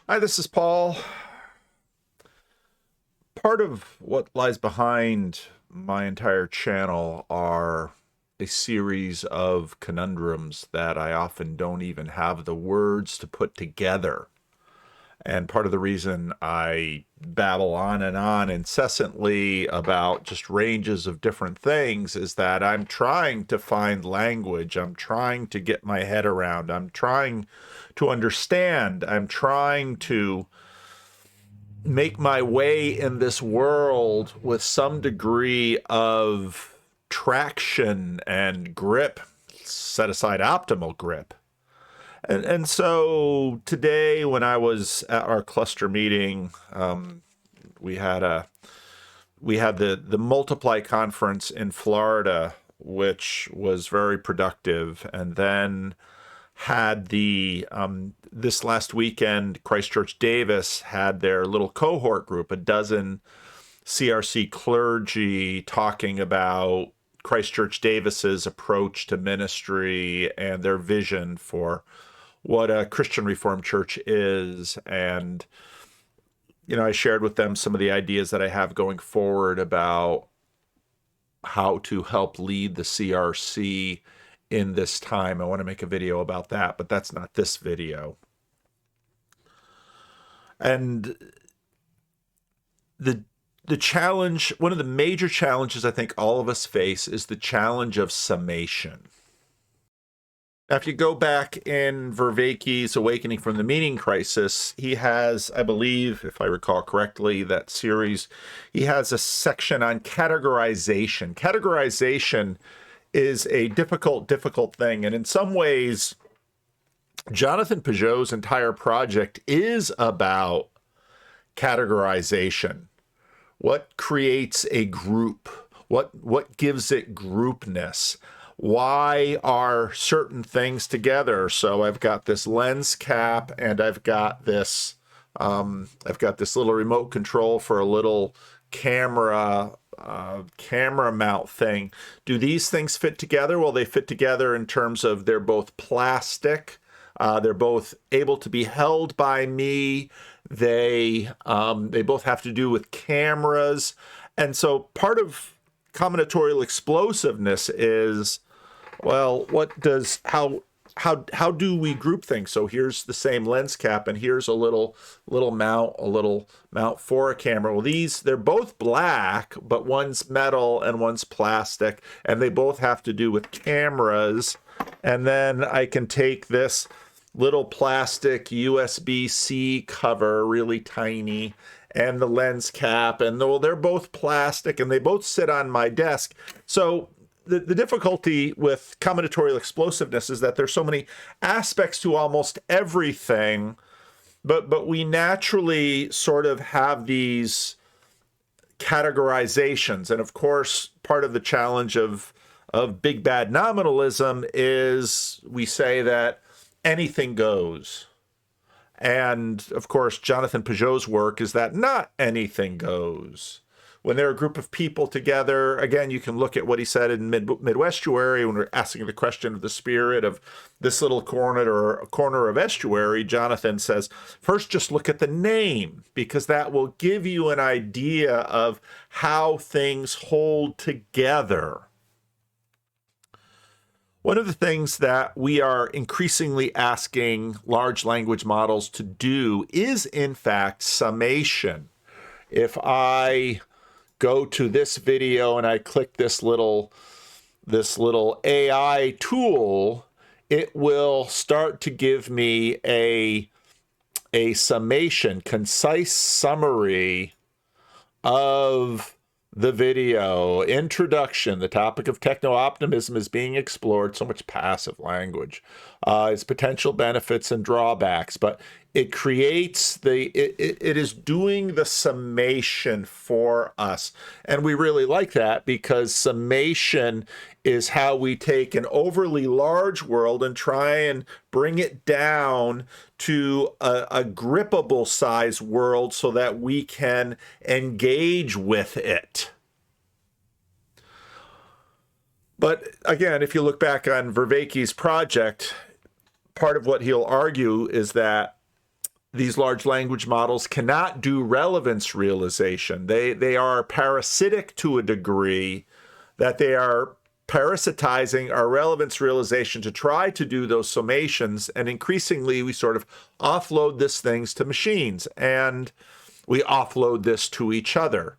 Hi, this is Paul. Part of what lies behind my entire channel are a series of conundrums that I often don't even have the words to put together. And part of the reason I babble on and on incessantly about just ranges of different things is that I'm trying to find language. I'm trying to get my head around. I'm trying to understand. I'm trying to make my way in this world with some degree of traction and grip, set aside optimal grip. And so today, when I was at our cluster meeting, we had the Multiply conference in Florida, which was very productive, and then had the this last weekend, Christchurch Davis had their little cohort group, a dozen CRC clergy talking about Christchurch Davis's approach to ministry and their vision for what a Christian Reformed church is. And, I shared with them some of the ideas that I have going forward about how to help lead the CRC in this time. I want to make a video about that, but that's not this video. And the challenge, one of the major challenges I think all of us face is the challenge of summation. Now, if you go back in Vervaeke's Awakening from the Meaning Crisis, he has, I believe, if I recall correctly, that series, he has a section on categorization. Categorization is a difficult thing. And in some ways, Jonathan Pageau's entire project is about categorization. What creates a group? What gives it groupness? Why are certain things together? So I've got this lens cap and I've got this little remote control for a little camera mount thing. Do these things fit together? Well, they fit together in terms of they're both plastic. They're both able to be held by me. They both have to do with cameras. And so part of combinatorial explosiveness is, well, how do we group things? So here's the same lens cap, and here's a little mount for a camera. Well, they're both black, but one's metal and one's plastic, and they both have to do with cameras. And then I can take this little plastic USB-C cover, really tiny, and the lens cap, and they're both plastic, and they both sit on my desk. So the difficulty with combinatorial explosiveness is that there's so many aspects to almost everything, but we naturally sort of have these categorizations. And of course, part of the challenge of big bad nominalism is we say that anything goes. And of course, Jonathan Pageau's work is that not anything goes. When there are a group of people together, again, you can look at what he said in Midwestuary when we're asking the question of the spirit of this little corner of estuary. Jonathan says, first, just look at the name, because that will give you an idea of how things hold together. One of the things that we are increasingly asking large language models to do is, in fact, summation. If I go to this video and I click this little AI tool, it will start to give me a summation, concise summary of the video. Introduction, the topic of techno-optimism is being explored. So much passive language. Its potential benefits and drawbacks, but it creates it is doing the summation for us. And we really like that, because summation is how we take an overly large world and try and bring it down to a grippable size world so that we can engage with it. But again, if you look back on Vervaeke's project, part of what he'll argue is that these large language models cannot do relevance realization. They are parasitic to a degree that they are parasitizing our relevance realization to try to do those summations. And increasingly, we sort of offload these things to machines, and we offload this to each other.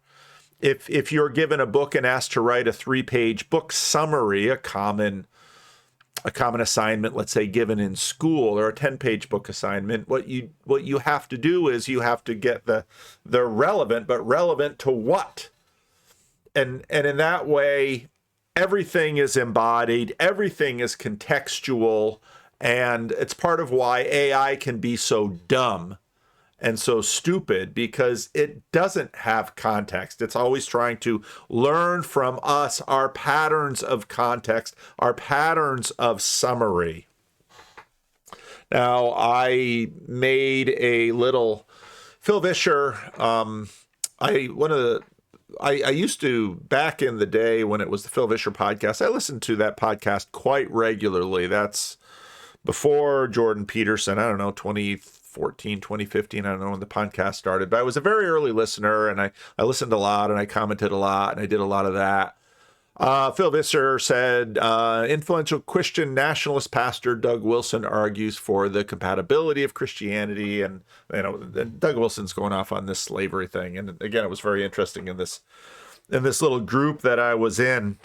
If you're given a book and asked to write a 3-page book summary, a common assignment, let's say, given in school, or a 10-page book assignment, what you have to do is you have to get the relevant, but relevant to what? And in that way, everything is embodied, everything is contextual, and it's part of why AI can be so dumb and so stupid, because it doesn't have context. It's always trying to learn from us our patterns of context, our patterns of summary. Now, I made a little Phil Vischer. I used to, back in the day when it was the Phil Vischer podcast, I listened to that podcast quite regularly. That's before Jordan Peterson, I don't know, 2014, 2015, I don't know when the podcast started, but I was a very early listener, and I listened a lot, and I commented a lot, and I did a lot of that. Phil Vischer said, influential Christian nationalist pastor Doug Wilson argues for the compatibility of Christianity, and Doug Wilson's going off on this slavery thing. And again, it was very interesting in this little group that I was in.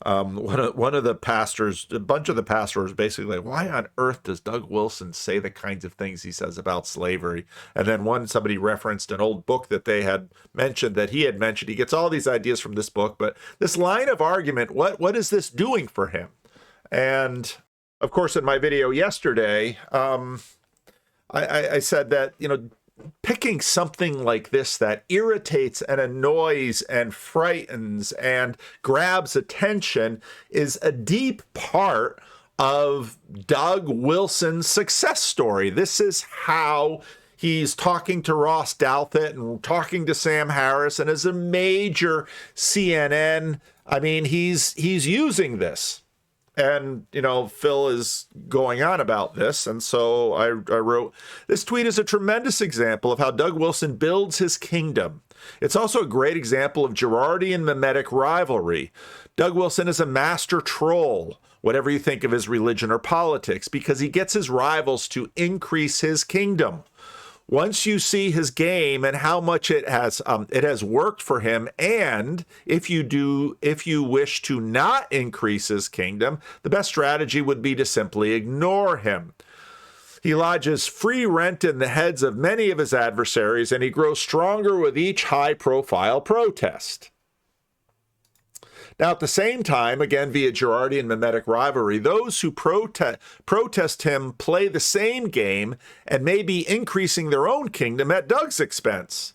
One of the pastors, a bunch of the pastors, basically, why on earth does Doug Wilson say the kinds of things he says about slavery? And then somebody referenced an old book that they had mentioned, that he had mentioned. He gets all these ideas from this book, but this line of argument, what is this doing for him? And of course, in my video yesterday, I said that, picking something like this that irritates and annoys and frightens and grabs attention is a deep part of Doug Wilson's success story. This is how he's talking to Ross Douthat and talking to Sam Harris, and as a major CNN, I mean, he's using this. And, Phil is going on about this. And so I wrote, this tweet is a tremendous example of how Doug Wilson builds his kingdom. It's also a great example of Girardian mimetic rivalry. Doug Wilson is a master troll, whatever you think of his religion or politics, because he gets his rivals to increase his kingdom. Once you see his game and how much it has worked for him, and if you wish to not increase his kingdom, the best strategy would be to simply ignore him. He lodges free rent in the heads of many of his adversaries, and he grows stronger with each high-profile protest. Now, at the same time, again, via Girardian mimetic rivalry, those who protest him play the same game and may be increasing their own kingdom at Doug's expense.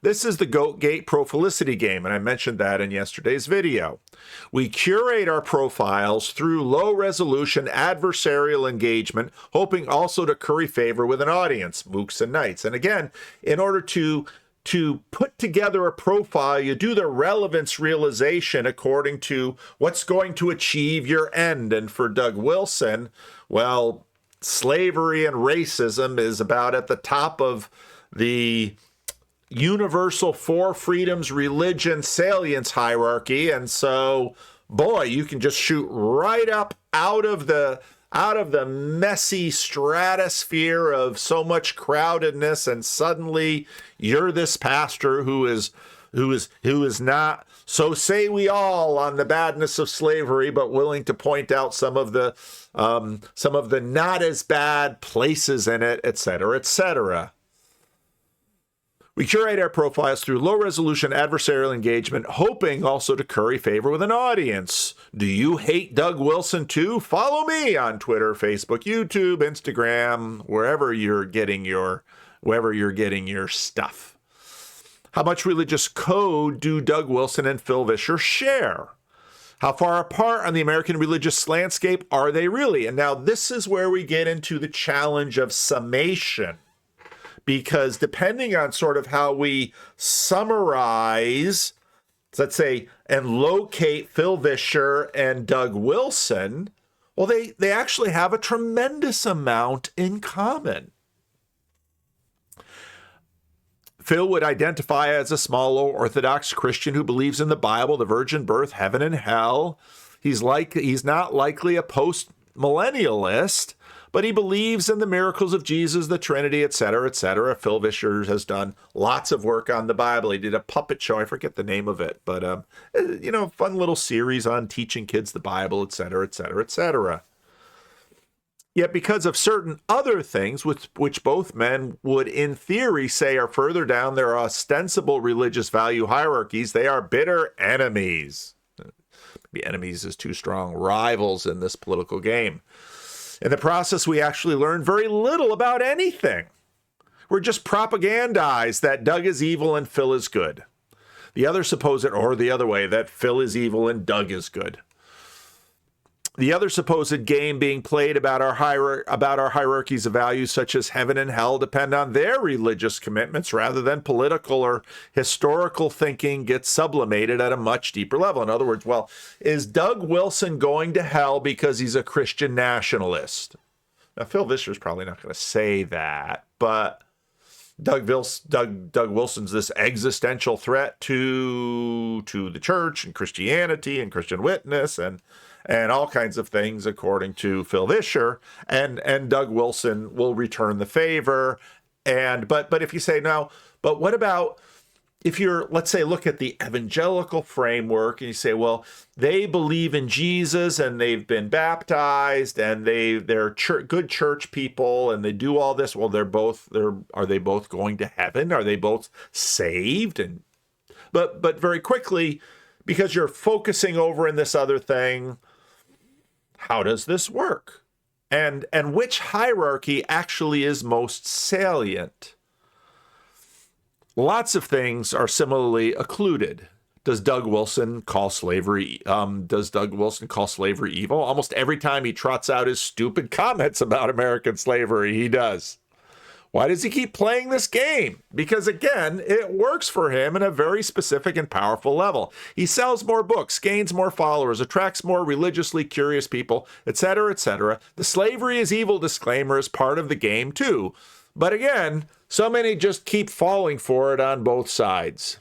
This is the Goatgate profilicity game, and I mentioned that in yesterday's video. We curate our profiles through low-resolution adversarial engagement, hoping also to curry favor with an audience, mooks and knights. And again, in order to put together a profile, you do the relevance realization according to what's going to achieve your end. And for Doug Wilson, well, slavery and racism is about at the top of the universal four freedoms religion salience hierarchy. And so, boy, you can just shoot right up out of the messy stratosphere of so much crowdedness, and suddenly you're this pastor who is not, so say we all, on the badness of slavery, but willing to point out some of the not as bad places in it, etc., etc. We curate our profiles through low-resolution adversarial engagement, hoping also to curry favor with an audience. Do you hate Doug Wilson too? Follow me on Twitter, Facebook, YouTube, Instagram, wherever you're getting your stuff. How much religious code do Doug Wilson and Phil Vischer share? How far apart on the American religious landscape are they really? And now this is where we get into the challenge of summation. Because depending on sort of how we summarize, let's say, and locate Phil Vischer and Doug Wilson, well, they actually have a tremendous amount in common. Phil would identify as a small Orthodox Christian who believes in the Bible, the virgin birth, heaven and hell. He's not likely a post-millennialist, but he believes in the miracles of Jesus, the Trinity, etc., etc. Phil Vischer has done lots of work on the Bible. He did a puppet show. I forget the name of it, but, fun little series on teaching kids the Bible, etc., etc., etc. Yet because of certain other things, which both men would in theory say are further down their ostensible religious value hierarchies, they are bitter enemies. Maybe enemies is too strong. Rivals in this political game. In the process, we actually learn very little about anything. We're just propagandized that Doug is evil and Phil is good. The other way, that Phil is evil and Doug is good. The other supposed game being played about our hierarchies of values, such as heaven and hell, depend on their religious commitments rather than political or historical thinking, gets sublimated at a much deeper level. In other words, well, is Doug Wilson going to hell because he's a Christian nationalist? Now, Phil Vischer's probably not going to say that, but Doug Wilson's this existential threat to the church and Christianity and Christian witness and all kinds of things, according to Phil Vischer, and Doug Wilson will return the favor. But if you say no, but what about if you're, let's say, look at the evangelical framework and you say, well, they believe in Jesus and they've been baptized and they're good church people and they do all this. Well, are they both going to heaven? Are they both saved? But very quickly, because you're focusing over in this other thing, how does this work? And which hierarchy actually is most salient? Lots of things are similarly occluded. Does Doug Wilson call slavery evil? Almost every time he trots out his stupid comments about American slavery, he does. Why does he keep playing this game? Because, again, it works for him in a very specific and powerful level. He sells more books, gains more followers, attracts more religiously curious people, etc., etc. The slavery is evil disclaimer is part of the game, too. But again, so many just keep falling for it on both sides.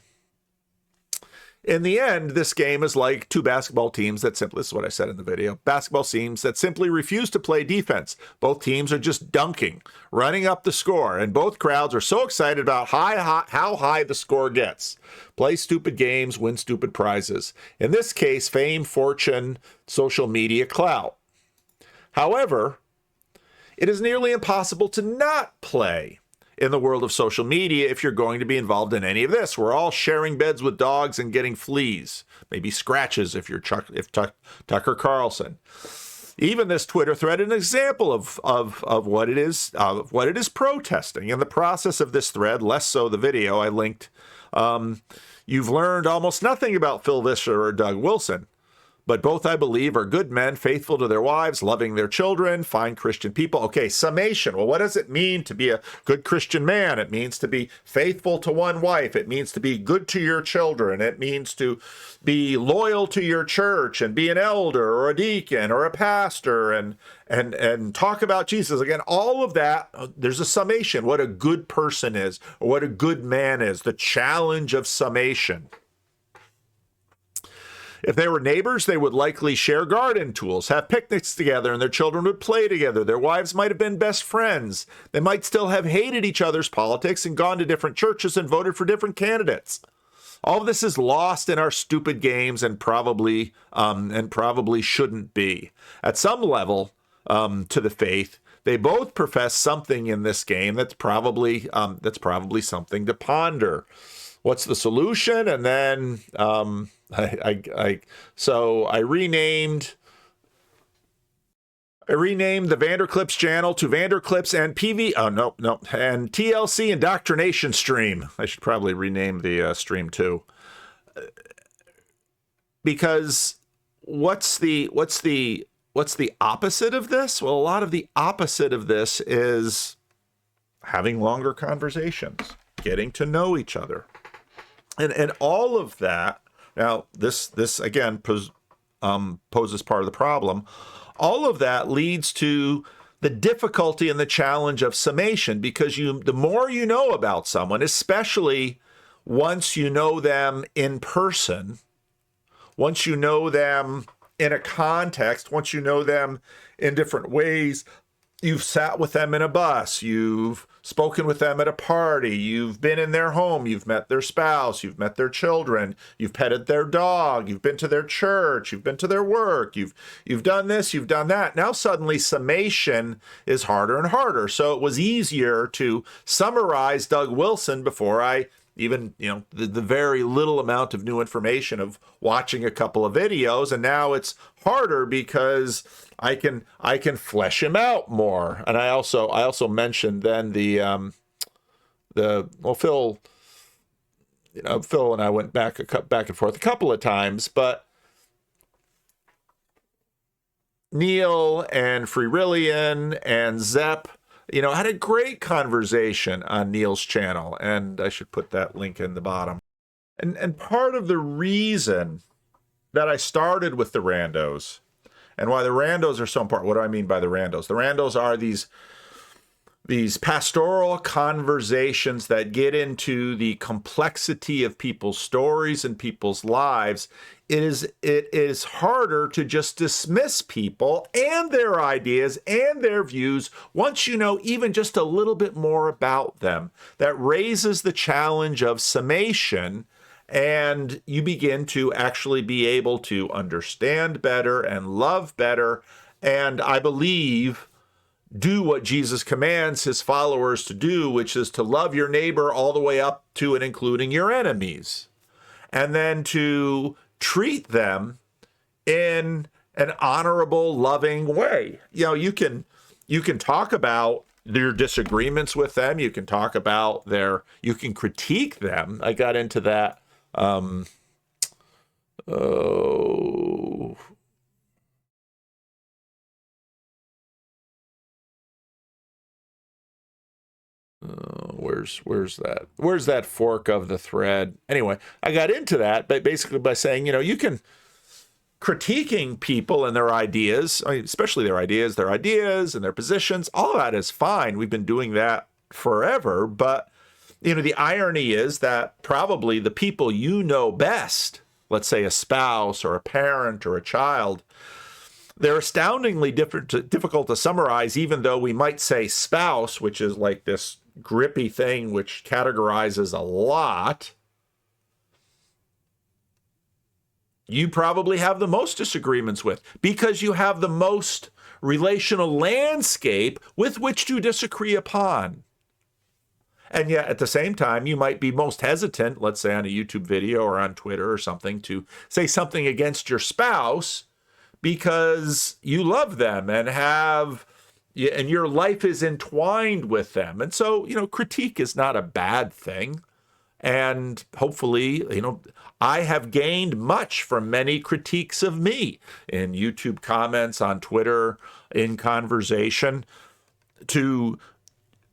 In the end, this game is like two basketball teams this is what I said in the video, basketball teams that simply refuse to play defense. Both teams are just dunking, running up the score, and both crowds are so excited about how high the score gets. Play stupid games, win stupid prizes. In this case, fame, fortune, social media clout. However, it is nearly impossible to not play in the world of social media if you're going to be involved in any of this. We're all sharing beds with dogs and getting fleas, maybe scratches if you're Tucker Carlson. Even this Twitter thread, an example of what it is protesting. In the process of this thread, less so the video I linked, you've learned almost nothing about Phil Vischer or Doug Wilson. But both, I believe, are good men, faithful to their wives, loving their children, fine Christian people. Okay, summation. Well, what does it mean to be a good Christian man? It means to be faithful to one wife. It means to be good to your children. It means to be loyal to your church and be an elder or a deacon or a pastor and talk about Jesus. Again, all of that, there's a summation, what a good person is or what a good man is, the challenge of summation. If they were neighbors, they would likely share garden tools, have picnics together, and their children would play together. Their wives might have been best friends. They might still have hated each other's politics and gone to different churches and voted for different candidates. All of this is lost in our stupid games and probably shouldn't be. At some level, to the faith, they both profess something in this game that's probably something to ponder. What's the solution? And then so I renamed the Vanderclips channel to Vanderclips and and TLC Indoctrination Stream. I should probably rename the stream too, because what's the opposite of this? Well, a lot of the opposite of this is having longer conversations, getting to know each other. And all of that, now this again poses part of the problem. All of that leads to the difficulty and the challenge of summation, because the more you know about someone, especially once you know them in person, once you know them in a context, once you know them in different ways, you've sat with them in a bus, you've spoken with them at a party, you've been in their home, you've met their spouse, you've met their children, you've petted their dog, you've been to their church, you've been to their work, you've done this, you've done that. Now suddenly summation is harder and harder. So it was easier to summarize Doug Wilson before I even, the very little amount of new information of watching a couple of videos. And now it's harder because I can flesh him out more. And I also mentioned then Phil, Phil and I went back and forth a couple of times, but Neil and Freerillian and Zepp, had a great conversation on Neil's channel, and I should put that link in the bottom. And part of the reason that I started with the Randos and why the Randos are so important, what do I mean by the Randos? The Randos are these pastoral conversations that get into the complexity of people's stories and people's lives. It is harder to just dismiss people and their ideas and their views once you know even just a little bit more about them. That raises the challenge of summation, and you begin to actually be able to understand better and love better, and I believe do what Jesus commands his followers to do, which is to love your neighbor all the way up to and including your enemies, and then to treat them in an honorable, loving way. You can talk about your disagreements with them. You can talk about you can critique them. I got into that. Where's that fork of the thread? Anyway, I got into that, but basically by saying, you can critiquing people and their ideas, especially their ideas and their positions, all that is fine. We've been doing that forever. But, the irony is that probably the people you know best, let's say a spouse or a parent or a child, they're astoundingly difficult to summarize, even though we might say spouse, which is like this grippy thing which categorizes a lot. You probably have the most disagreements with, because you have the most relational landscape with which to disagree upon. And yet at the same time, you might be most hesitant, let's say on a YouTube video or on Twitter or something, to say something against your spouse because you love them and your life is entwined with them. And so, critique is not a bad thing. And hopefully, I have gained much from many critiques of me in YouTube comments, on Twitter, in conversation.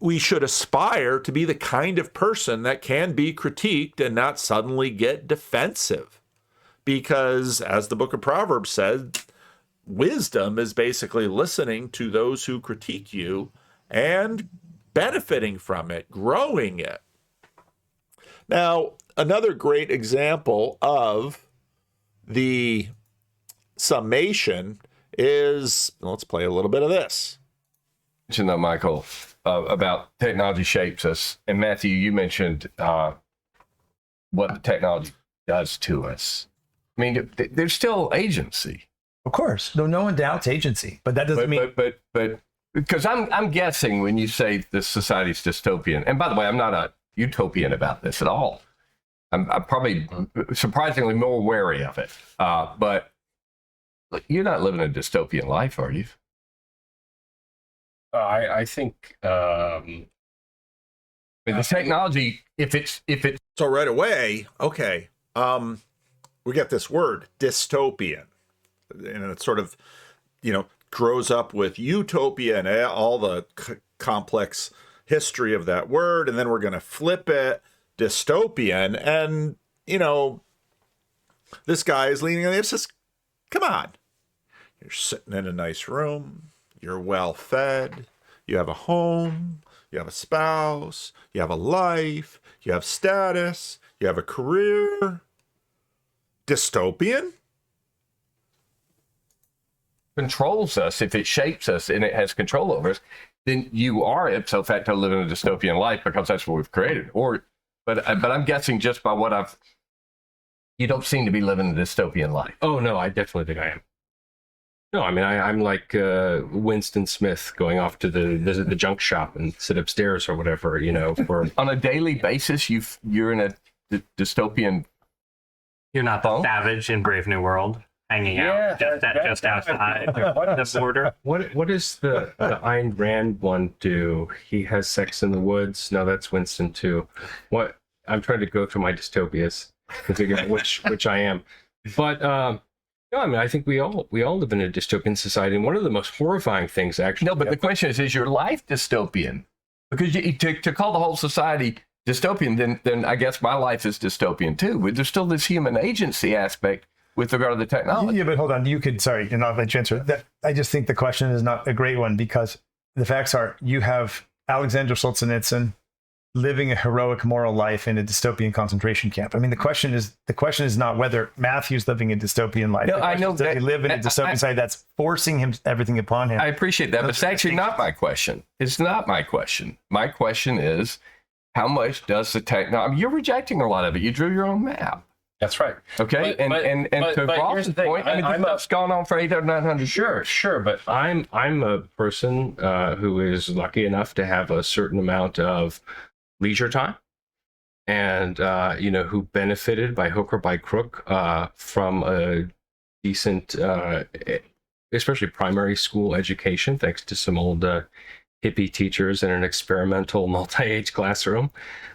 We should aspire to be the kind of person that can be critiqued and not suddenly get defensive. Because, as the book of Proverbs says, wisdom is basically listening to those who critique you and benefiting from it, growing it. Now, another great example of the summation is, let's play a little bit of this. You know, Michael, about technology shapes us. And Matthew, you mentioned what the technology does to us. I mean, there's still agency. Of course, no one doubts agency, but that doesn't mean. But because I'm guessing when you say this society's dystopian, and by the way, I'm not a utopian about this at all. I'm probably surprisingly more wary of it. But you're not living a dystopian life, are you? I think I mean, the technology, if it's so right away, okay, we get this word dystopian, and it sort of, grows up with utopia and all the complex history of that word, and then we're going to flip it dystopian, and this guy is leaning on it. It's just, come on, you're sitting in a nice room, you're well fed, you have a home, you have a spouse, you have a life, you have status, you have a career. Dystopian? Controls us, if it shapes us and it has control over us, then you are ipso facto living a dystopian life because that's what we've created. But I'm guessing just by what you don't seem to be living a dystopian life. Oh no, I definitely think I am. No, I mean I'm like Winston Smith going off to visit the junk shop and sit upstairs or whatever, you know. For On a daily basis, you're in a dystopian. You're not the savage in Brave New World hanging out just outside the border. what does the Ayn Rand one do? He has sex in the woods. No, that's Winston too. What I'm trying to go through my dystopias to figure out which I am. But no, I mean I think we all live in a dystopian society, and one of the most horrifying things actually. No, but the question is your life dystopian? Because to call the whole society dystopian, then I guess my life is dystopian too. But there's still this human agency aspect with regard to the technology. Yeah, but hold on. Sorry, and I'll let you answer that. I just think the question is not a great one because the facts are you have Alexander Solzhenitsyn living a heroic moral life in a dystopian concentration camp. I mean, the question is not whether Matthew's living a dystopian life. No, I know that he live in a dystopian society that's forcing him everything upon him. I appreciate that, but it's actually not my question. It's not my question. My question is, how much does the technology? You're rejecting a lot of it. You drew your own map. That's right. Okay, but to Ross's point, I mean, this stuff's gone on for 800 or 900 years. Sure, but I'm a person who is lucky enough to have a certain amount of leisure time, and who benefited by hook or by crook from a decent, especially primary school education, thanks to some old hippie teachers in an experimental multi-age classroom.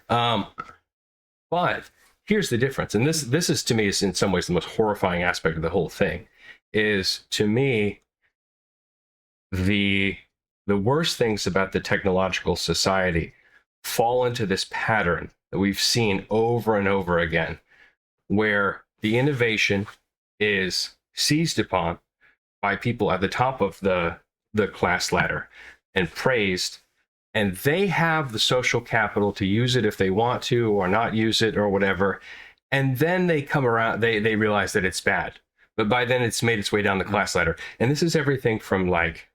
But here's the difference, and this is to me is in some ways the most horrifying aspect of the whole thing. Is to me the worst things about the technological society fall into this pattern that we've seen over and over again, where the innovation is seized upon by people at the top of the class ladder and praised, and they have the social capital to use it if they want to or not use it or whatever, and then they come around, they realize that it's bad, but by then it's made its way down the class ladder. And this is everything from like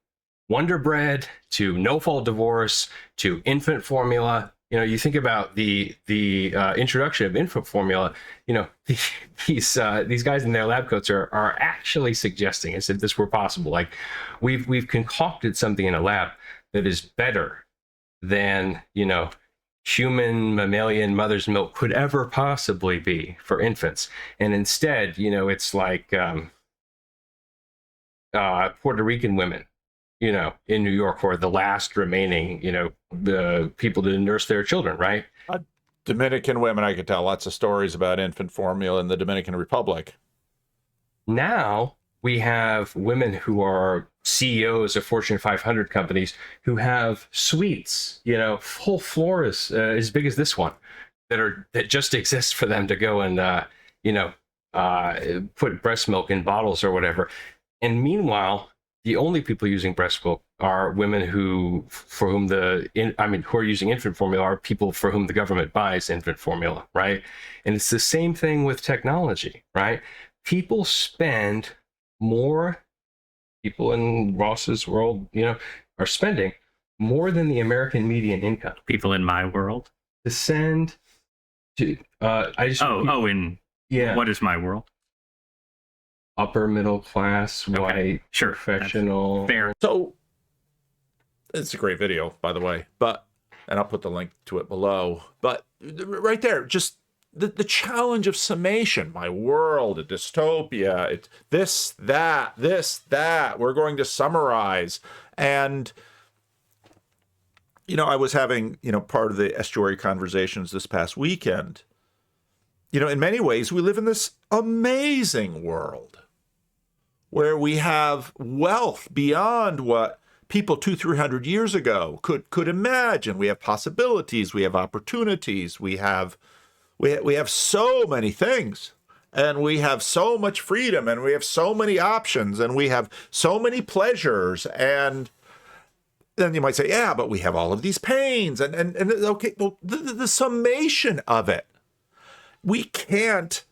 Wonder Bread to no-fault divorce to infant formula. You know, you think about the introduction of infant formula. You know, these guys in their lab coats are actually suggesting, as if this were possible, like we've concocted something in a lab that is better than human mammalian mother's milk could ever possibly be for infants, and instead, it's like Puerto Rican women, in New York, who are the last remaining, the people to nurse their children, right? Dominican women, I could tell lots of stories about infant formula in the Dominican Republic. Now we have women who are CEOs of Fortune 500 companies who have suites, full floors as big as this one that just exist for them to go and, put breast milk in bottles or whatever. And meanwhile, the only people using breast milk are women who are using infant formula are people for whom the government buys infant formula, right? And it's the same thing with technology, right? People in Ross's world, are spending more than the American median income. People in my world to send to what is my world? Upper middle class, white, sure, professional. Fair. So it's a great video, by the way, and I'll put the link to it below. But right there, just the challenge of summation, my world, a dystopia, it's this, that, we're going to summarize. And, I was having, part of the estuary conversations this past weekend. In many ways, we live in this amazing world where we have wealth beyond what people 200-300 years ago could imagine. We have possibilities, we have opportunities, we have so many things, and we have so much freedom, and we have so many options, and we have so many pleasures, and then you might say, yeah, but we have all of these pains. And okay, well, the summation of it, we can't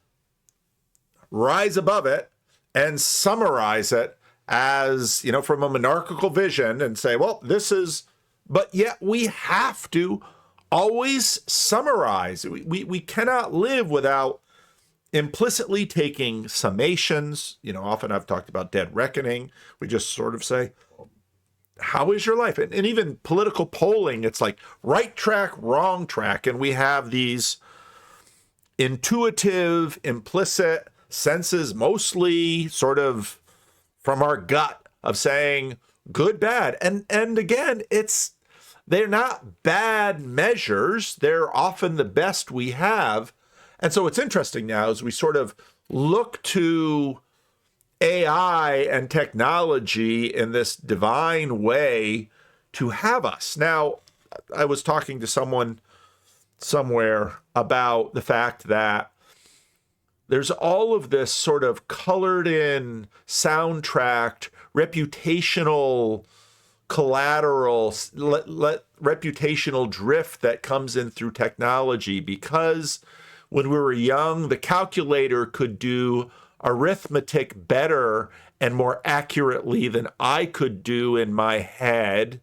rise above it and summarize it as, from a monarchical vision and say, well, this is, but yet we have to always summarize. We cannot live without implicitly taking summations. Often I've talked about dead reckoning. We just sort of say, how is your life? And even political polling, it's like right track, wrong track. And we have these intuitive, implicit senses, mostly sort of from our gut, of saying good, bad. And again, they're not bad measures. They're often the best we have. And so what's interesting now is we sort of look to AI and technology in this divine way to have us. Now, I was talking to someone somewhere about the fact that there's all of this sort of colored in, soundtracked, reputational collateral, reputational drift that comes in through technology, because when we were young, the calculator could do arithmetic better and more accurately than I could do in my head.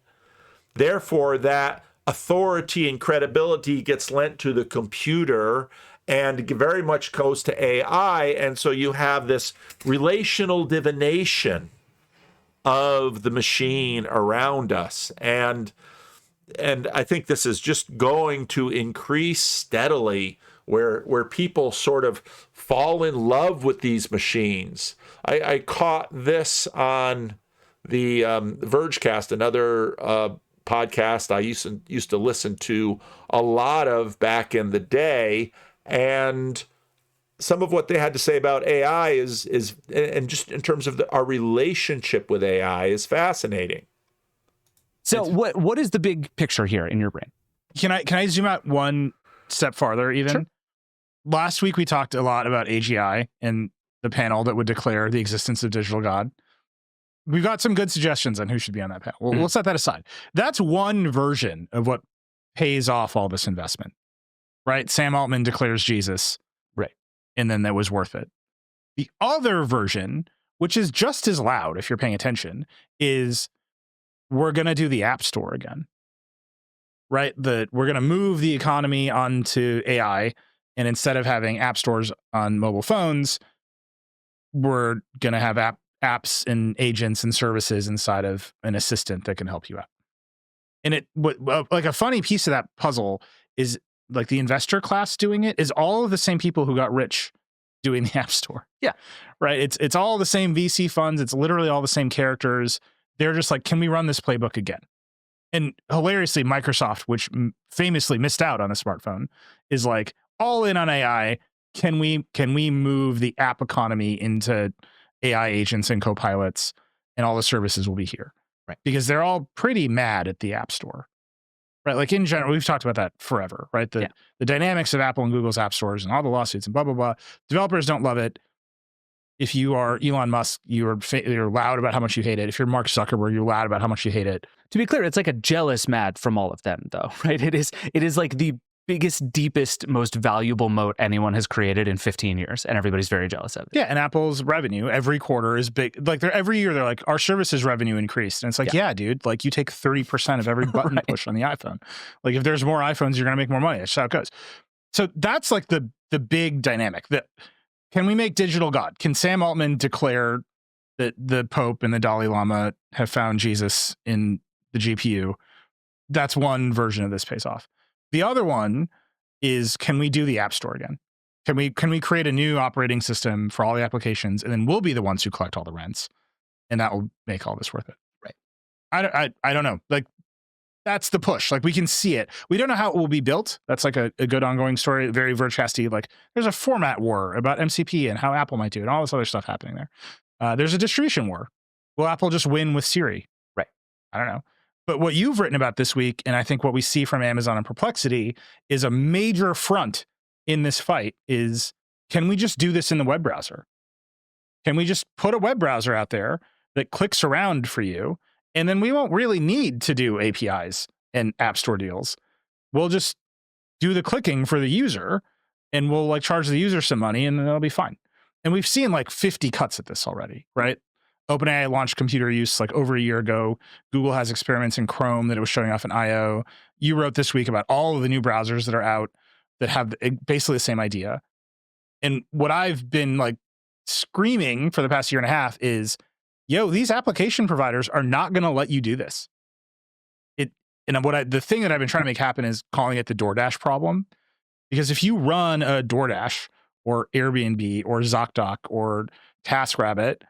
Therefore, that authority and credibility gets lent to the computer and very much goes to AI. And so you have this relational divination of the machine around us. And I think this is just going to increase steadily, where people sort of fall in love with these machines. I caught this on the Vergecast, another podcast I used to listen to a lot of back in the day, and some of what they had to say about AI is and just in terms of our relationship with AI, is fascinating. So what is the big picture here in your brain? Can I zoom out one step farther even? Sure. Last week we talked a lot about AGI and the panel that would declare the existence of digital God. We've got some good suggestions on who should be on that panel. Well, we'll set that aside. That's one version of what pays off all this investment, right? Sam Altman declares Jesus, right? And then that was worth it. The other version, which is just as loud if you're paying attention, is we're going to do the App Store again, right? We're going to move the economy onto AI, and instead of having app stores on mobile phones, we're going to have apps and agents and services inside of an assistant that can help you out. And like a funny piece of that puzzle is, like, the investor class doing it is all of the same people who got rich doing the App Store. Yeah. Right. It's all the same VC funds. It's literally all the same characters. They're just like, can we run this playbook again? And hilariously, Microsoft, which famously missed out on a smartphone, is like all in on AI. Can we move the app economy into AI agents and copilots, and all the services will be here? Right. Because they're all pretty mad at the App Store. Right. Like, in general, we've talked about that forever, right? The dynamics of Apple and Google's app stores and all the lawsuits and blah, blah, blah. Developers don't love it. If you are Elon Musk, you're loud about how much you hate it. If you're Mark Zuckerberg, you're loud about how much you hate it. To be clear, it's like a jealous mad from all of them, though, right? It is like the biggest, deepest, most valuable moat anyone has created in 15 years, and everybody's very jealous of it. Yeah, and Apple's revenue every quarter is big. Like, every year they're like, our services revenue increased. And it's like, yeah dude, like, you take 30% of every button right. push on the iPhone. Like, if there's more iPhones, you're going to make more money. That's how it goes. So that's like the big dynamic. That can we make digital God? Can Sam Altman declare that the Pope and the Dalai Lama have found Jesus in the GPU? That's one version of this pays off. The other one is, can we do the App Store again? Can we create a new operating system for all the applications, and then we'll be the ones who collect all the rents, and that will make all this worth it? Right. I don't know. Like, that's the push. Like, we can see it. We don't know how it will be built. That's like a good ongoing story. Very Vergecasty. Like, there's a format war about MCP and how Apple might do it, and all this other stuff happening there. There's a distribution war. Will Apple just win with Siri? Right. I don't know. But what you've written about this week, and I think what we see from Amazon and Perplexity, is a major front in this fight is, can we just do this in the web browser? Can we just put a web browser out there that clicks around for you And then we won't really need to do APIs and app store deals. We'll just do the clicking for the user, and we'll like charge the user some money, and then it'll be fine. And we've seen like 50 cuts at this already, right? OpenAI launched computer use like over a year ago. Google has experiments in Chrome that it was showing off in I/O. You wrote this week about all of the new browsers that are out that have basically the same idea. And what I've been like screaming for the past year and a half is, yo, these application providers are not going to let you do this. The thing that I've been trying to make happen is calling it the DoorDash problem. Because if you run a DoorDash or Airbnb or ZocDoc or TaskRabbit,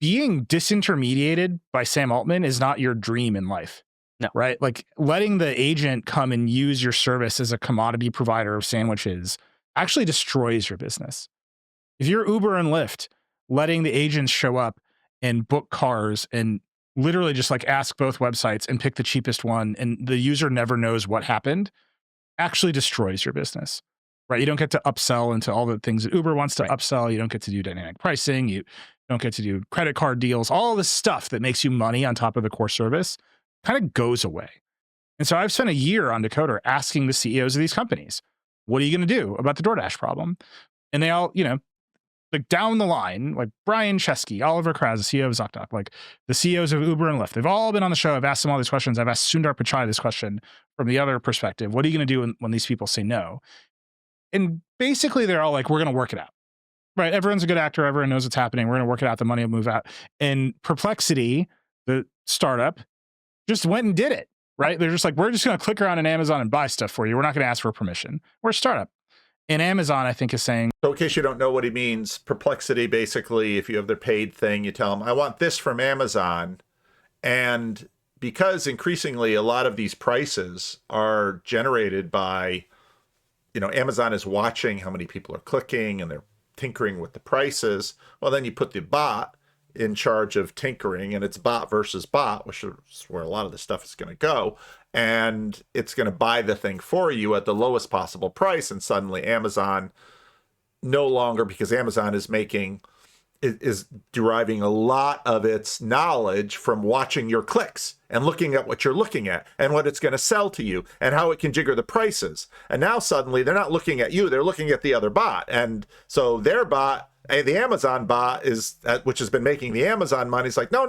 being disintermediated by Sam Altman is not your dream in life. No. Right? Like letting the agent come and use your service as a commodity provider of sandwiches actually destroys your business. If you're Uber and Lyft, letting the agents show up and book cars and literally just like ask both websites and pick the cheapest one, and the user never knows what happened, actually destroys your business, right? You don't get to upsell into all the things that Uber wants to upsell. You don't get to do dynamic pricing. You don't get to do credit card deals. All this stuff that makes you money on top of the core service kind of goes away. And so I've spent a year on Decoder asking the CEOs of these companies, what are you going to do about the DoorDash problem? And they all, like down the line, like Brian Chesky, Oliver Kraz, the CEO of ZocDoc, like the CEOs of Uber and Lyft, they've all been on the show. I've asked them all these questions. I've asked Sundar Pichai this question from the other perspective. What are you going to do when these people say no? And basically they're all like, we're going to work it out, right? Everyone's a good actor. Everyone knows what's happening. We're going to work it out. The money will move out. And Perplexity, the startup, just went and did it, right? They're just like, we're just going to click around on Amazon and buy stuff for you. We're not going to ask for permission. We're a startup. And Amazon, I think, is saying... So in case you don't know what he means, Perplexity, basically, if you have their paid thing, you tell them, I want this from Amazon. And because increasingly a lot of these prices are generated by, Amazon is watching how many people are clicking and they're tinkering with the prices. Well, then you put the bot in charge of tinkering, and it's bot versus bot, which is where a lot of the stuff is going to go. And it's going to buy the thing for you at the lowest possible price. And suddenly Amazon no longer, because Amazon is deriving a lot of its knowledge from watching your clicks and looking at what you're looking at and what it's going to sell to you and how it can jigger the prices. And now suddenly they're not looking at you, they're looking at the other bot. And so their bot, the Amazon bot, which has been making the Amazon money, is like, no.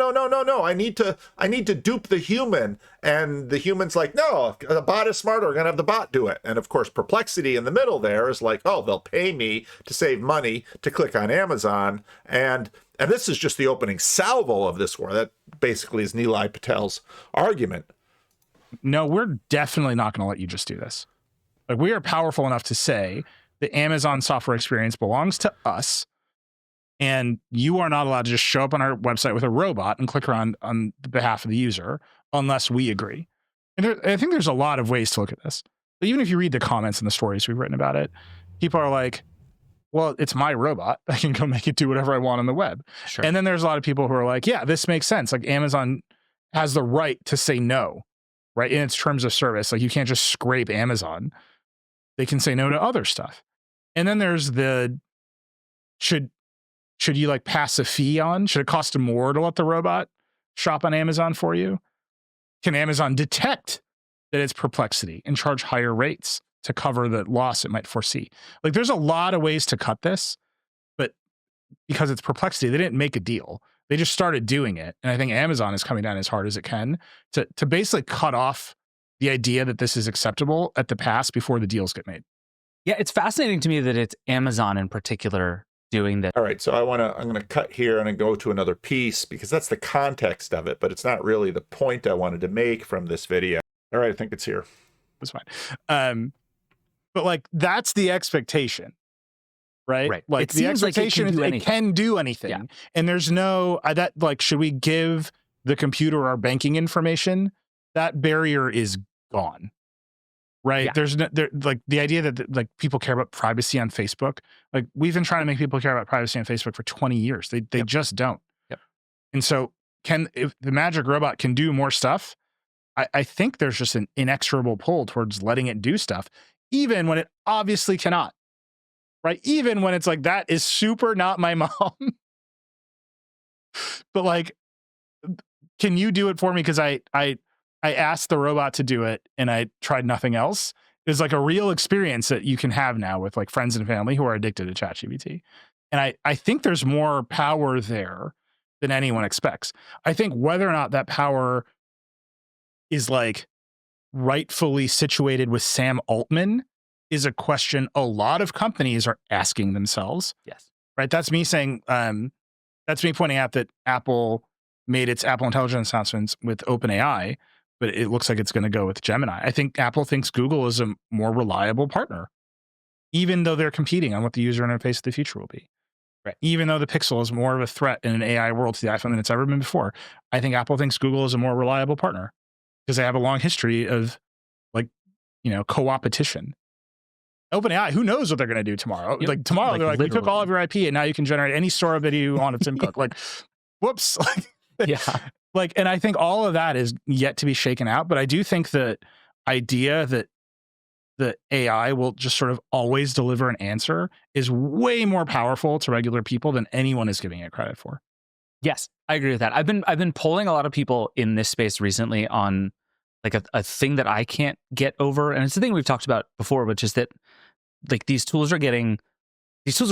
I need to dupe the human. And the human's like, no, the bot is smarter. We're going to have the bot do it. And of course, Perplexity in the middle there is like, oh, they'll pay me to save money to click on Amazon. And this is just the opening salvo of this war. That basically is Nilay Patel's argument. No, we're definitely not going to let you just do this. Like, we are powerful enough to say the Amazon software experience belongs to us. And you are not allowed to just show up on our website with a robot and click around on the behalf of the user unless we agree. And I think there's a lot of ways to look at this. But even if you read the comments and the stories we've written about it, people are like, well, it's my robot. I can go make it do whatever I want on the web. Sure. And then there's a lot of people who are like, yeah, this makes sense. Like, Amazon has the right to say no, right? In its terms of service. Like, you can't just scrape Amazon. They can say no to other stuff. And then there's should you like pass a fee on? Should it cost more to let the robot shop on Amazon for you? Can Amazon detect that it's Perplexity and charge higher rates to cover the loss it might foresee? Like, there's a lot of ways to cut this, but because it's Perplexity, they didn't make a deal. They just started doing it. And I think Amazon is coming down as hard as it can to basically cut off the idea that this is acceptable at the pass before the deals get made. Yeah, it's fascinating to me that it's Amazon in particular doing that. All right, so I'm going to cut here and go to another piece because that's the context of it, but it's not really the point I wanted to make from this video. All right, I think it's here. That's fine. But like, that's the expectation, right? Right. Like, It the seems like it expectation can is do it anything. can do anything. Yeah. And there's no, should we give the computer our banking information? That barrier is gone. Right. Yeah. There's no, like, the idea that like people care about privacy on Facebook. Like, we've been trying to make people care about privacy on Facebook for 20 years. They just don't. Yep. And so if the magic robot can do more stuff, I think there's just an inexorable pull towards letting it do stuff, even when it obviously cannot. Right. Even when it's like, that is super not my mom. But like, can you do it for me? Because I asked the robot to do it and I tried nothing else. It's like a real experience that you can have now with like friends and family who are addicted to ChatGPT. And I think there's more power there than anyone expects. I think whether or not that power is like rightfully situated with Sam Altman is a question a lot of companies are asking themselves. Yes. Right. That's me saying, that's me pointing out that Apple made its Apple Intelligence announcements with OpenAI, but it looks like it's going to go with Gemini. I think Apple thinks Google is a more reliable partner, even though they're competing on what the user interface of the future will be. Right. Even though the Pixel is more of a threat in an AI world to the iPhone than it's ever been before, I think Apple thinks Google is a more reliable partner because they have a long history of like, co-opetition. OpenAI, who knows what they're going to do tomorrow? Yep. Like tomorrow, Like, they're like, we took all of your IP and now you can generate any store that you want at Tim Cook. Like, whoops. Yeah. Like, and I think all of that is yet to be shaken out. But I do think that idea that the AI will just sort of always deliver an answer is way more powerful to regular people than anyone is giving it credit for. Yes, I agree with that. I've been polling a lot of people in this space recently on like a thing that I can't get over, and it's the thing we've talked about before, which is that like these tools are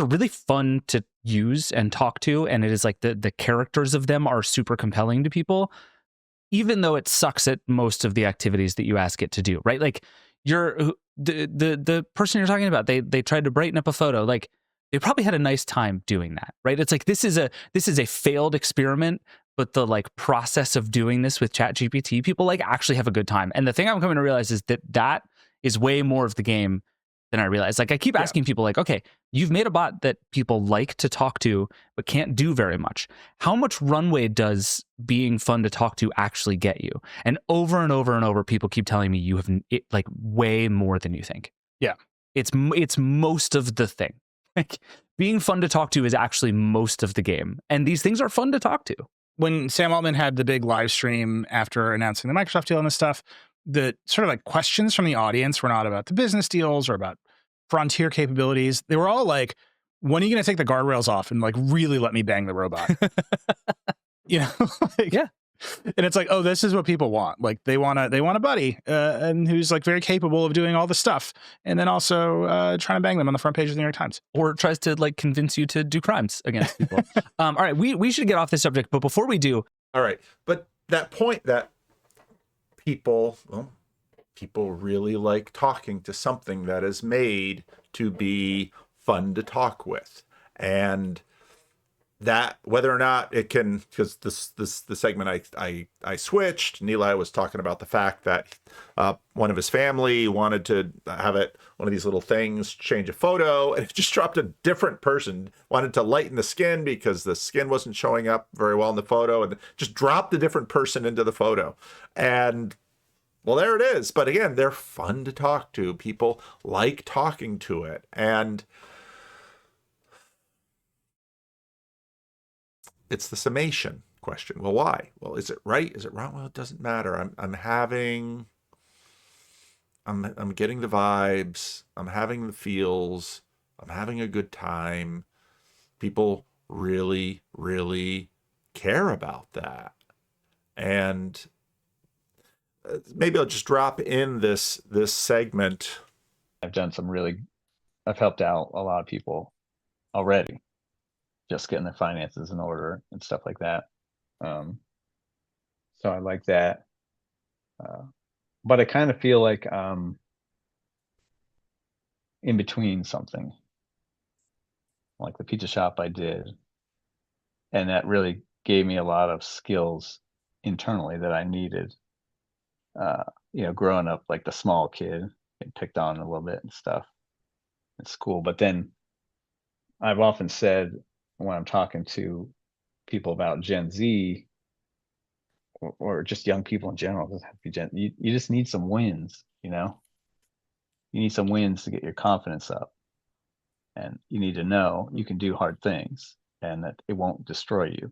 really fun to use and talk to, and it is like the characters of them are super compelling to people, even though it sucks at most of the activities that you ask it to do. Right, like the person you're talking about, they tried to brighten up a photo, like they probably had a nice time doing that, right? It's like this is a failed experiment, but the like process of doing this with ChatGPT, people like actually have a good time. And the thing I'm coming to realize is that is way more of the game than I realize. Like I keep asking people like, okay, you've made a bot that people like to talk to, but can't do very much. How much runway does being fun to talk to actually get you? And over and over and over, people keep telling me you have like way more than you think. Yeah. It's most of the thing. Like being fun to talk to is actually most of the game. And these things are fun to talk to. When Sam Altman had the big live stream after announcing the Microsoft deal and this stuff, the sort of like questions from the audience were not about the business deals or about frontier capabilities. They were all like, when are you going to take the guardrails off and like really let me bang the robot? Like, yeah. And it's like, oh, this is what people want. Like they want a buddy and who's like very capable of doing all the stuff. And then also trying to bang them on the front page of the New York Times. Or tries to like convince you to do crimes against people. All right, we should get off this subject. But before we do. All right. But that point that people really like talking to something that is made to be fun to talk with. And that whether or not it can, because the segment I switched, Nilay was talking about the fact that one of his family wanted to have one of these little things change a photo, and it just dropped a different person, wanted to lighten the skin because the skin wasn't showing up very well in the photo, and just dropped a different person into the photo. And well, there it is. But again, they're fun to talk to. People like talking to it. And it's the summation question. Well, why? Well, is it right? Is it wrong? Well, it doesn't matter. I'm getting the vibes. I'm having the feels. I'm having a good time. People really, really care about that. And maybe I'll just drop in this segment. I've helped out a lot of people already, just getting their finances in order and stuff like that. So I like that. But I kind of feel like in between something, like the pizza shop I did, and that really gave me a lot of skills internally that I needed. Growing up like the small kid, getting picked on a little bit and stuff in school. But then I've often said when I'm talking to people about Gen Z or just young people in general, it doesn't have to be you just need some wins, you need some wins to get your confidence up, and you need to know you can do hard things and that it won't destroy you.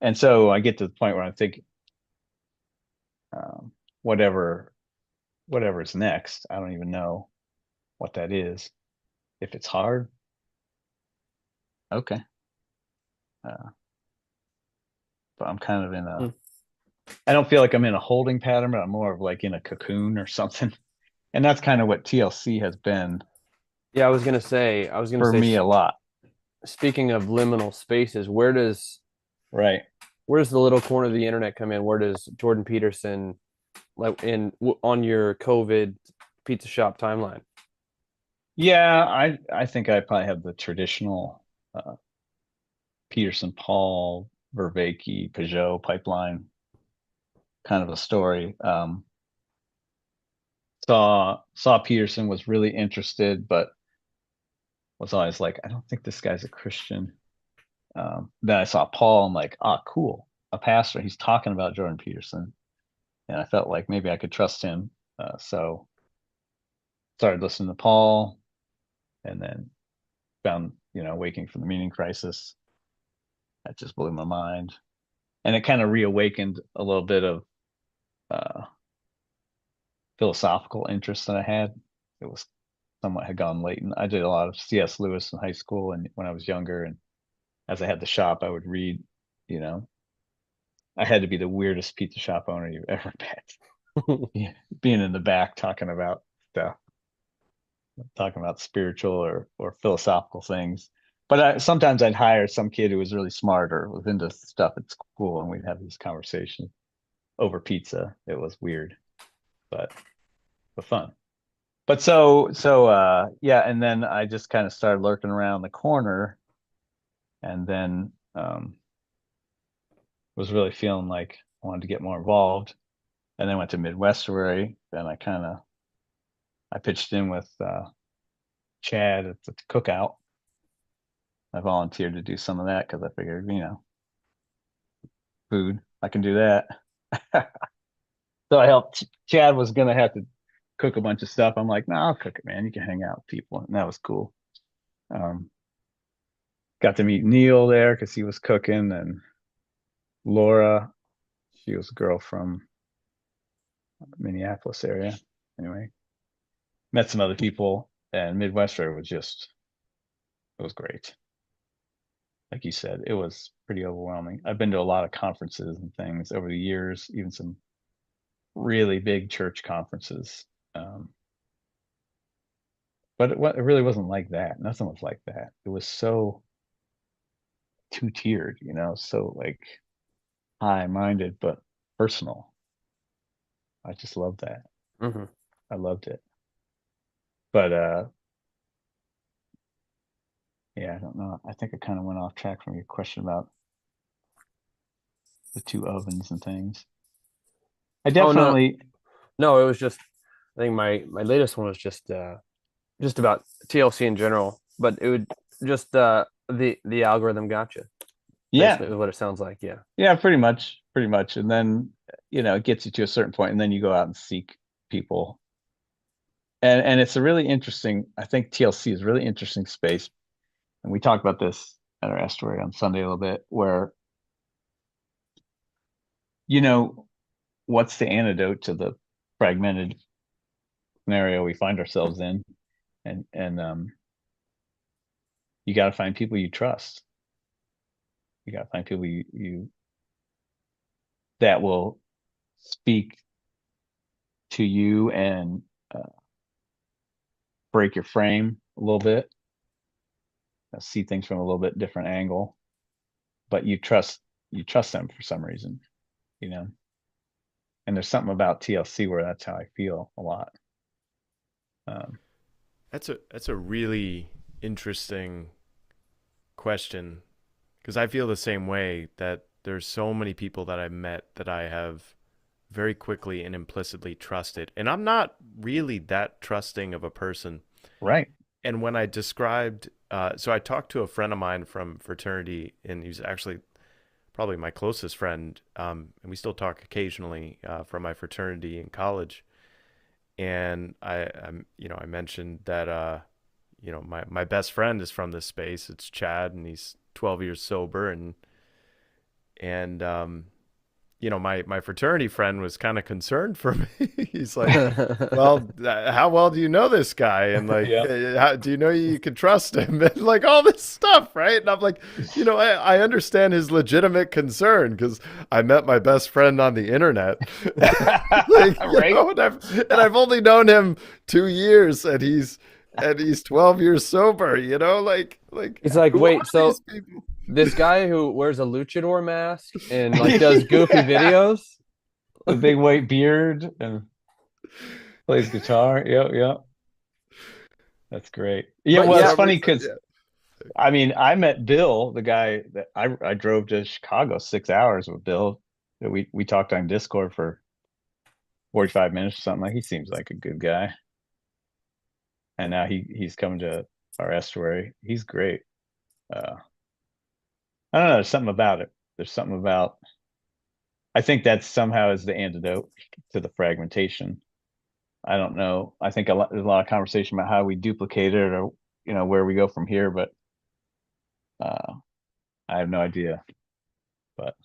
And so I get to the point where I think whatever's next, I don't even know what that is. If it's hard, okay. But I'm kind of in I don't feel like I'm in a holding pattern, but I'm more of like in a cocoon or something. And that's kind of what TLC has been Yeah, I was gonna for say, me a lot. speaking of liminal spaces, Right. where does the little corner of the internet come in? Where does Jordan Peterson, like on your COVID pizza shop timeline? Yeah, I think I probably have the traditional Peterson, Paul, Vervaeke, Peugeot pipeline kind of a story. Saw Peterson, was really interested, but was always like, I don't think this guy's a Christian. Then I saw Paul. I'm like, ah, cool, a pastor. He's talking about Jordan Peterson, and I felt like maybe I could trust him. So started listening to Paul, and then found, Waking from the Meaning Crisis. That just blew my mind, and it kind of reawakened a little bit of uh, philosophical interest that I had. It was somewhat had gone latent. I did a lot of C.S. Lewis in high school and when I was younger, and as I had the shop, I would read. You know, I had to be the weirdest pizza shop owner you've ever met. Yeah, being in the back talking about stuff, talking about spiritual or philosophical things. But sometimes I'd hire some kid who was really smart or was into stuff at school, and we'd have these conversations over pizza. It was weird, but fun. But yeah, and then I just kind of started lurking around the corner, and then was really feeling like I wanted to get more involved, and then went to Midwestern, and I pitched in with Chad at the cookout. I volunteered to do some of that because I figured, food, I can do that. So I helped. Chad was gonna have to cook a bunch of stuff. I'm like, no, I'll cook it, man. You can hang out with people, and that was cool. Um, got to meet Neil there because he was cooking, and Laura, she was a girl from Minneapolis area. Anyway, met some other people, and Midwestern it was great. Like you said, it was pretty overwhelming. I've been to a lot of conferences and things over the years, even some really big church conferences. But it really wasn't like that. Nothing was like that. It was so two-tiered, so like high-minded but personal. I just loved that. Mm-hmm. I loved it. But yeah, I don't know. I think I kind of went off track from your question about the two ovens and things. I Oh no, definitely, no, it was just, I think my latest one was just about TLC in general, but it would just the algorithm got you. yeah, Basically, is what it sounds like. Yeah. yeah, pretty much. And then, it gets you to a certain point, and then you go out and seek people. And it's a really interesting, I think TLC is a really interesting space. And we talked about this at our estuary on Sunday a little bit, where, you know, what's the antidote to the fragmented scenario we find ourselves in? And you got to find people you trust. You got to find people you that will speak to you and break your frame a little bit, see things from a little bit different angle, but you trust them for some reason, you know. And there's something about TLC where that's how I feel a lot. Um, That's a really interesting question because I feel the same way that there's so many people that I've met that I have very quickly and implicitly trusted. And I'm not really that trusting of a person. right. And when I described, so I talked to a friend of mine from fraternity, and he's actually probably my closest friend. And we still talk occasionally from my fraternity in college. And I mentioned that, my best friend is from this space. It's Chad, and he's 12 years sober, and my fraternity friend was kind of concerned for me. He's like, well, how well do you know this guy? And like, how, do you know you can trust him? And like all this stuff, right? And I'm like, I understand his legitimate concern because I met my best friend on the internet. Like, Right? And I've only known him 2 years, and he's 12 years sober. Like He's like, who wait, are so these people? this guy who wears a luchador mask and like does goofy videos. The big white beard and plays guitar. Yep. That's great. Yeah, But well, yeah, it's funny because I mean, I met Bill, the guy that I drove to Chicago 6 hours with Bill. We talked on Discord for 45 minutes or something. Like, he seems like a good guy. And now he's coming to our estuary. He's great. I don't know. There's something about it. There's something about. I think that somehow is the antidote to the fragmentation. I don't know. I think there's a lot of conversation about how we duplicate it, or where we go from here. But I have no idea. But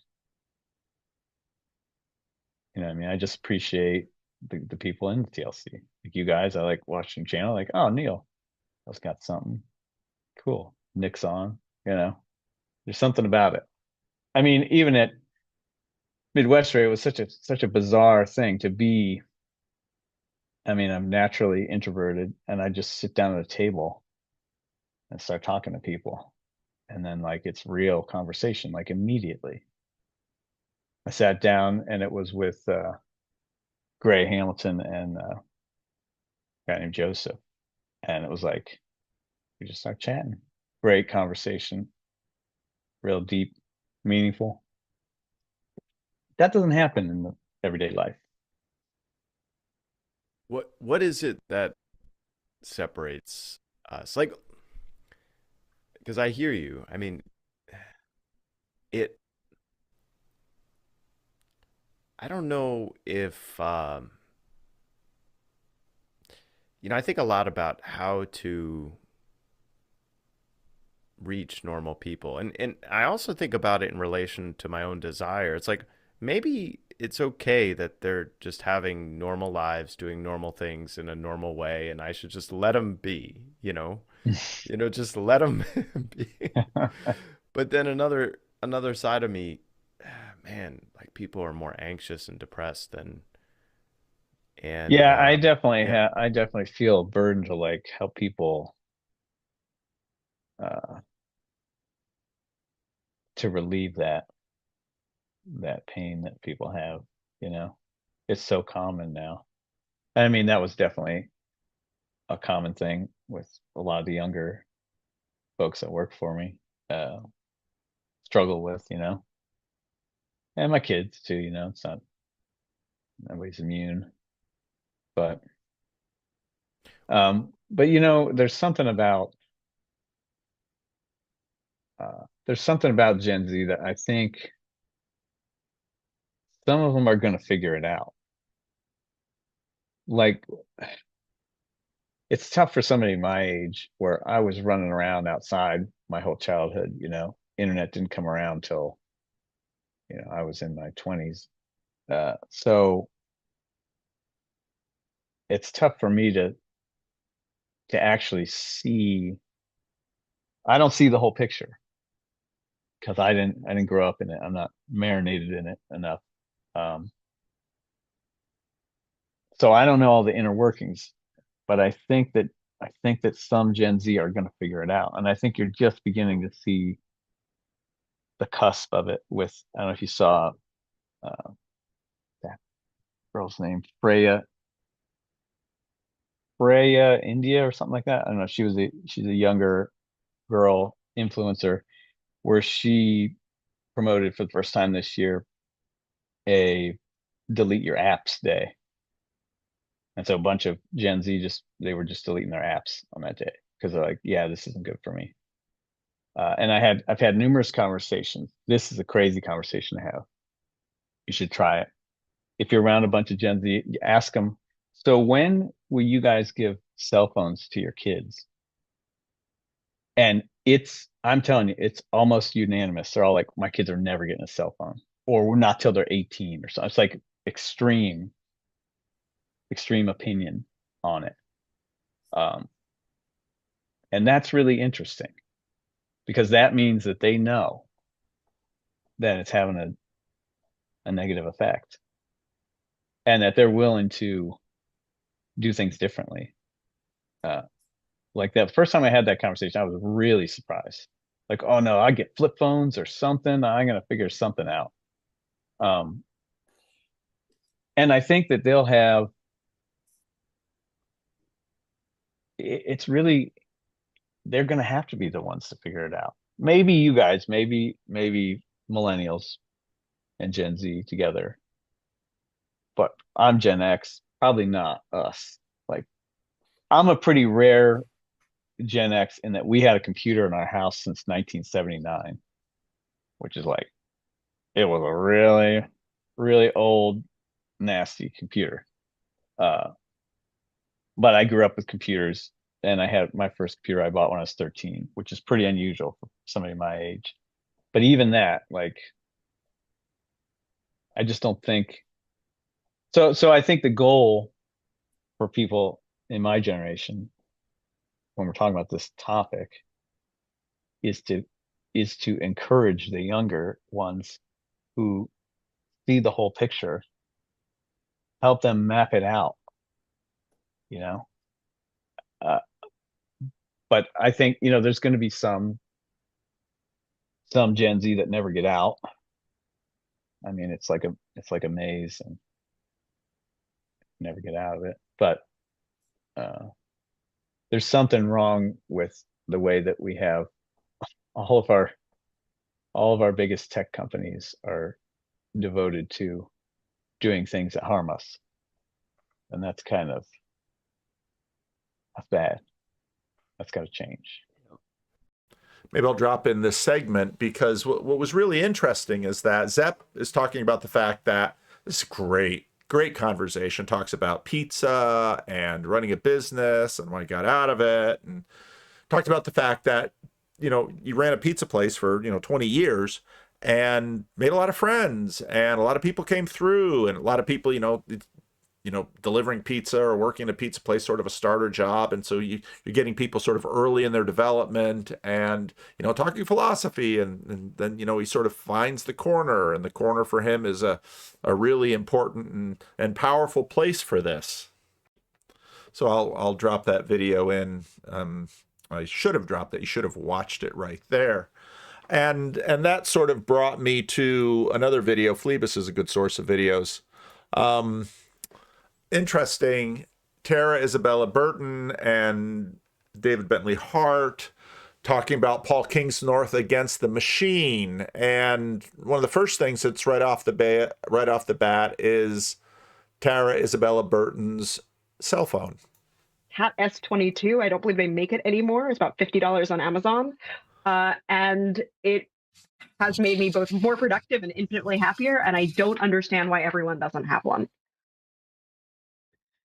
I mean, I just appreciate the people in the TLC. Like you guys, I like watching channel. Like, oh, Neil, that's got something cool. Nick's on. There's something about it. I mean, even at Midwest Radio, it was such a bizarre thing to be. I mean, I'm naturally introverted, and I just sit down at a table and start talking to people, and then like it's real conversation, like immediately. I sat down, and it was with Gray Hamilton and a guy named Joseph, and it was like we just start chatting. Great conversation, real deep, meaningful. That doesn't happen in the everyday life. What is it that separates us? Like, because I hear you. I mean, I don't know if I think a lot about how to reach normal people, and I also think about it in relation to my own desire. It's like maybe it's okay that they're just having normal lives, doing normal things in a normal way, and I should just let them be, just let them be. But then another side of me, man, like people are more anxious and depressed than. And yeah, I definitely feel a burden to like help people to relieve that pain that people have. It's so common now. I mean, that was definitely a common thing with a lot of the younger folks that work for me, struggle with, and my kids too. It's not nobody's immune, but there's something about Gen Z that I think some of them are going to figure it out. Like, it's tough for somebody my age where I was running around outside my whole childhood. Internet didn't come around till I was in my 20s. So it's tough for me to actually see. I don't see the whole picture because I didn't grow up in it. I'm not marinated in it enough. So I don't know all the inner workings, but I think that some Gen Z are going to figure it out, and I think you're just beginning to see the cusp of it. With, I don't know if you saw that girl's name, Freya India or something like that. I don't know. She's a younger girl influencer where she promoted for the first time this year a delete your apps day. And so a bunch of Gen Z they were just deleting their apps on that day because they're like, yeah, this isn't good for me. And I've had numerous conversations. This is a crazy conversation to have. You should try it. If you're around a bunch of Gen Z, you ask them, so when will you guys give cell phones to your kids? And I'm telling you, it's almost unanimous. They're all like, my kids are never getting a cell phone. or not till they're 18 or something. It's like extreme opinion on it. And that's really interesting because that means that they know that it's having a negative effect and that they're willing to do things differently. Like that first time I had that conversation, I was really surprised. Like, oh no, I get flip phones or something. I'm going to figure something out. And I think that they'll have, it's really, they're going to have to be the ones to figure it out. Maybe you guys, maybe millennials and Gen Z together. But I'm Gen X, probably not us. Like, I'm a pretty rare Gen X in that we had a computer in our house since 1979, which is like, it was a really, really old, nasty computer. But I grew up with computers, and I had my first computer I bought when I was 13, which is pretty unusual for somebody my age. But even that, like, I just don't think so. So I think the goal for people in my generation, when we're talking about this topic, is to encourage the younger ones who see the whole picture, help them map it out, you know. But I think, you know, there's going to be some Gen Z that never get out. I mean, it's like a maze and never get out of it. But there's something wrong with the way that we have all of our biggest tech companies are devoted to doing things that harm us, and that's bad. That's got to change. Maybe I'll drop in this segment because what was really interesting is that Zepp is talking about the fact that this is great conversation, talks about pizza and running a business and what he got out of it, and talked about the fact that, you know, you ran a pizza place for, 20 years and made a lot of friends, and a lot of people came through, and a lot of people, delivering pizza or working in a pizza place, sort of a starter job. And so you're getting people sort of early in their development and, talking philosophy. And then, he sort of finds the corner, and the corner for him is a really important and powerful place for this. So I'll drop that video in. I should have dropped it. You should have watched it right there. And that sort of brought me to another video. Phlebas is a good source of videos. Interesting. Tara Isabella Burton and David Bentley Hart talking about Paul Kingsnorth against the machine. And one of the first things that's right off the bat is Tara Isabella Burton's cell phone. Cat S22. I don't believe they make it anymore. It's about $50 on Amazon. And it has made me both more productive and infinitely happier. And I don't understand why everyone doesn't have one.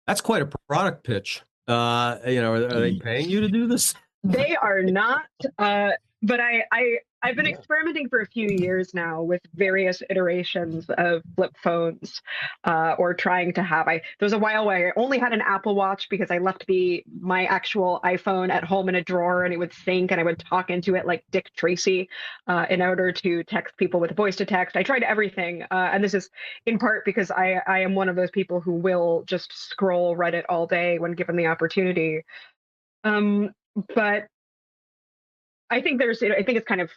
That's quite a product pitch. Are they paying you to do this? They are not. But I've been experimenting for a few years now with various iterations of flip phones, or trying to have. There was a while where I only had an Apple Watch because I left my actual iPhone at home in a drawer, and it would sync, and I would talk into it like Dick Tracy in order to text people with voice to text. I tried everything, and this is in part because I am one of those people who will just scroll Reddit all day when given the opportunity. But I think it's kind of,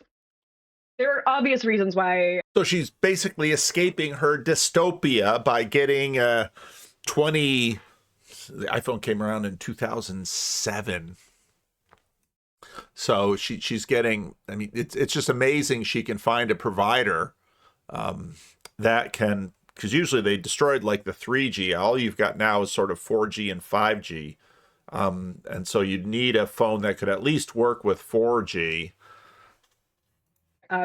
there are obvious reasons why. So she's basically escaping her dystopia by getting the iPhone came around in 2007. So she's getting, I mean, it's just amazing she can find a provider that can, because usually they destroyed like the 3G. All you've got now is sort of 4G and 5G. And so you'd need a phone that could at least work with 4G.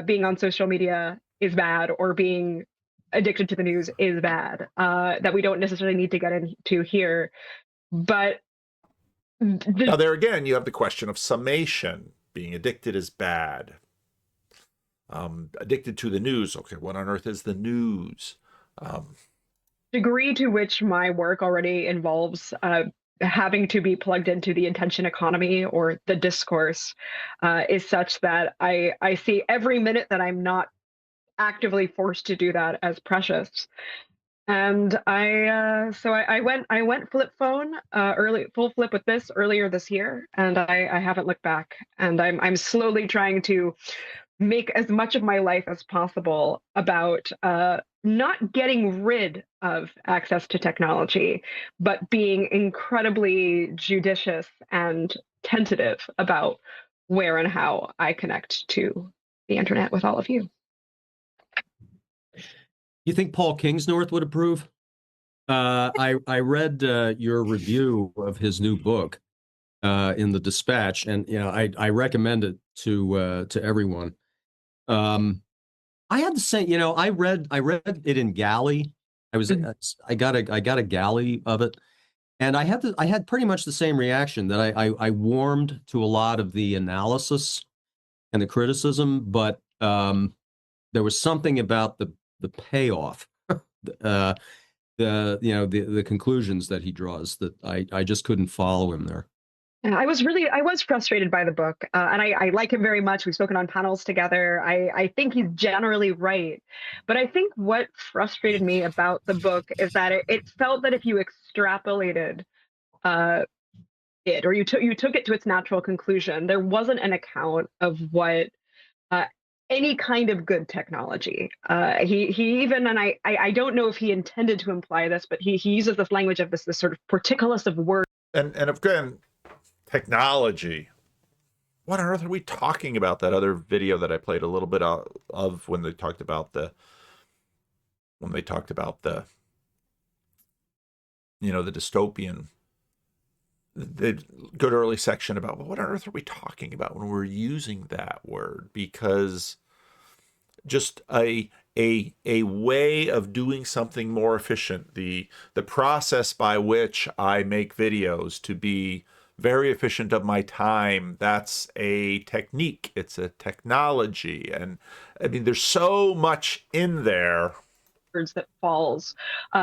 Being on social media is bad, or being addicted to the news is bad, that we don't necessarily need to get into here. But now there again, you have the question of summation. Being addicted is bad. Addicted to the news. Okay, what on earth is the news? Degree to which my work already involves having to be plugged into the attention economy or the discourse is such that I see every minute that I'm not actively forced to do that as precious. And I went flip phone early full flip with this earlier this year, and I haven't looked back. And I'm slowly trying to make as much of my life as possible about not getting rid of access to technology, but being incredibly judicious and tentative about where and how I connect to the internet with all of you. You think Paul Kingsnorth would approve? I read your review of his new book in the Dispatch, and I recommend it to everyone. I had to say, I read it in Galley. I got a Galley of it, and I had pretty much the same reaction, that I warmed to a lot of the analysis and the criticism, but there was something about the payoff, the conclusions that he draws, that I just couldn't follow him there. I was frustrated by the book, and I like him very much. We've spoken on panels together. I think he's generally right, but I think what frustrated me about the book is that it felt that if you extrapolated it, or you took it to its natural conclusion, there wasn't an account of what any kind of good technology. He even, and I don't know if he intended to imply this, but he uses this language of this sort of portcullis of words. And again, technology. What on earth are we talking about? That other video that I played a little bit of when they talked about the the dystopian, the good early section about, well, what on earth are we talking about when we're using that word? Because just a way of doing something more efficient, the process by which I make videos to be very efficient of my time, that's a technique, it's a technology. And I mean, there's so much in there that falls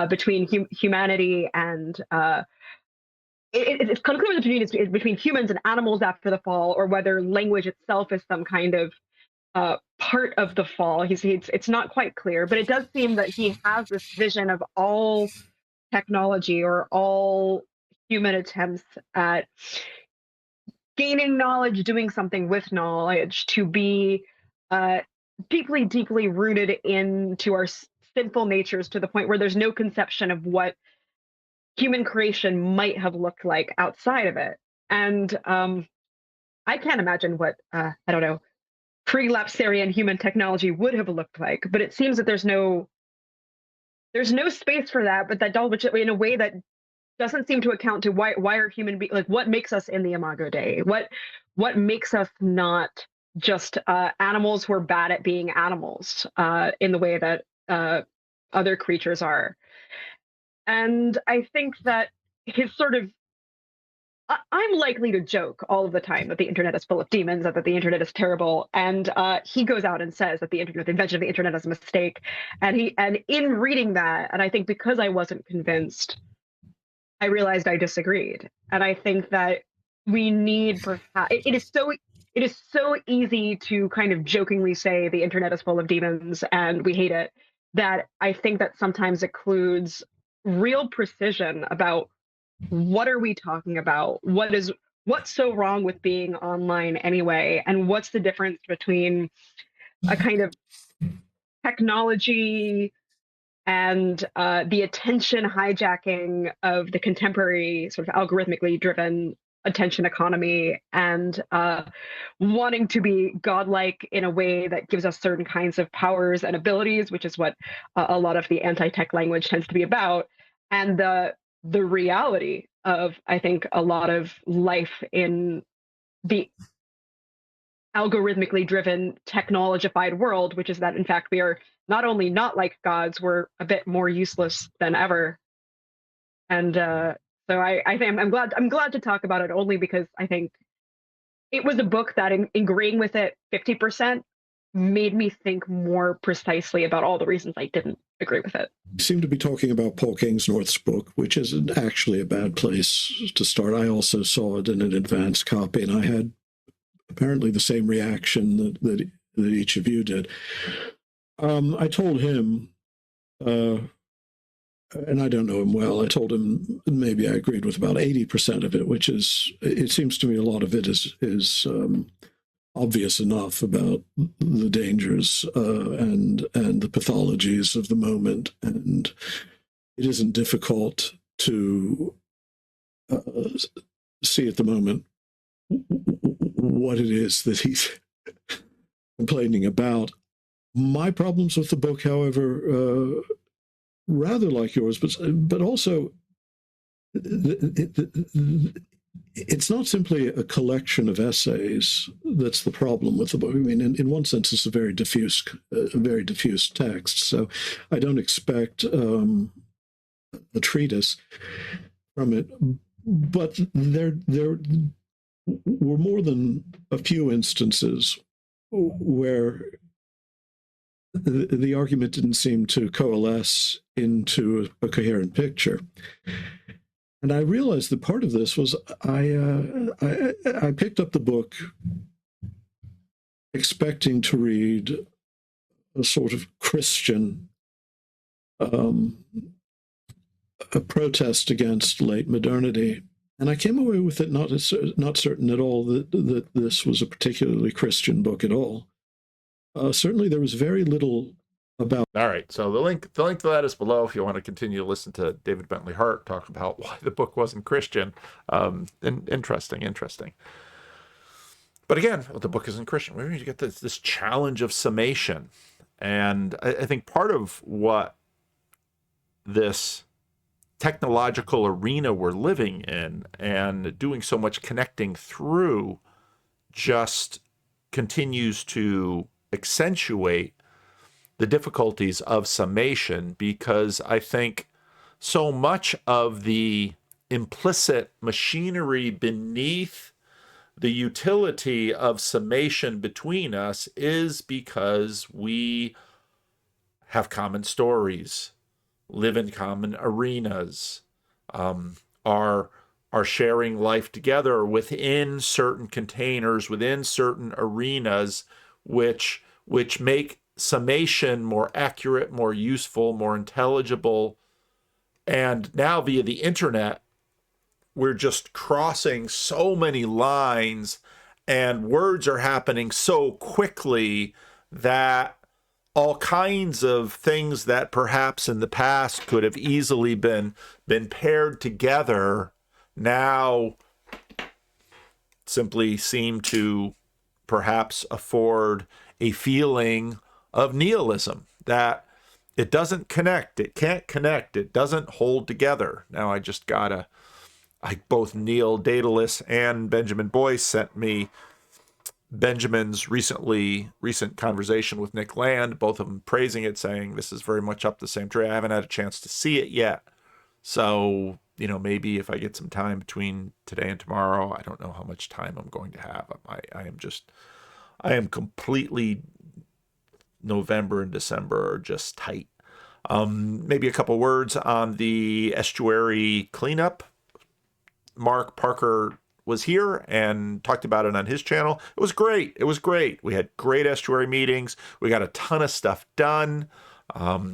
between humanity and it's unclear between humans and animals after the fall, or whether language itself is some kind of part of the fall. It's not quite clear, but it does seem that he has this vision of all technology, or all human attempts at gaining knowledge, doing something with knowledge, to be deeply, deeply rooted into our sinful natures, to the point where there's no conception of what human creation might have looked like outside of it. And I can't imagine what, I don't know, pre-lapsarian human technology would have looked like, but it seems that there's no space for that, but that which in a way that doesn't seem to account to why are human beings, like, what makes us in the Imago Dei, what makes us not just animals who are bad at being animals in the way that other creatures are. And I think that his sort of, I'm likely to joke all of the time that the internet is full of demons, that the internet is terrible, and he goes out and says that the invention of the internet is a mistake. And in reading that, and I think because I wasn't convinced, I realized I disagreed. And I think that we need, perhaps, it is so easy to kind of jokingly say the internet is full of demons and we hate it, that I think that sometimes includes real precision about what are we talking about? What's so wrong with being online anyway? And what's the difference between a kind of technology and the attention hijacking of the contemporary sort of algorithmically driven attention economy, and wanting to be godlike in a way that gives us certain kinds of powers and abilities, which is what a lot of the anti-tech language tends to be about, and the reality of, I think, a lot of life in the algorithmically driven, technologified world, which is that, in fact, we are not only not like gods, we're a bit more useless than ever. And so I think I'm glad to talk about it, only because I think it was a book that, in agreeing with it 50%, made me think more precisely about all the reasons I didn't agree with it. You seem to be talking about Paul Kingsnorth's book, which isn't actually a bad place to start. I also saw it in an advanced copy, and I had apparently the same reaction that each of you did. I told him, and I don't know him well, I told him maybe I agreed with about 80% of it, which is, it seems to me a lot of it is obvious enough about the dangers and the pathologies of the moment, and it isn't difficult to see at the moment what it is that he's complaining about. My problems with the book, however, rather like yours, but also it's not simply a collection of essays that's the problem with the book. I mean, in one sense, it's a very diffuse text. So I don't expect a treatise from it. But there were more than a few instances where the argument didn't seem to coalesce into a coherent picture. And I realized that part of this was I picked up the book expecting to read a sort of Christian a protest against late modernity, and I came away with it not certain at all that this was a particularly Christian book at all. Certainly, there was very little about. All right, so the link to that is below if you want to continue to listen to David Bentley Hart talk about why the book wasn't Christian. Interesting. But again, the book isn't Christian. We need to get this challenge of summation, and I think part of what this technological arena we're living in and doing so much connecting through just continues to accentuate the difficulties of summation, because I think so much of the implicit machinery beneath the utility of summation between us is because we have common stories, live in common arenas, are sharing life together within certain containers, within certain arenas, which make summation more accurate, more useful, more intelligible. And now via the internet, we're just crossing so many lines, and words are happening so quickly that all kinds of things that perhaps in the past could have easily been paired together now simply seem to perhaps afford a feeling of nihilism, that it doesn't connect, it can't connect, it doesn't hold together. Now both Neil Daedalus and Benjamin Boyce sent me Benjamin's recent conversation with Nick Land, both of them praising it, saying this is very much up the same tree. I haven't had a chance to see it yet. So, maybe if I get some time between today and tomorrow, I don't know how much time I'm going to have. I am completely, November and December are just tight. Maybe a couple words on the estuary cleanup. Mark Parker was here and talked about it on his channel. It was great. We had great estuary meetings. We got a ton of stuff done.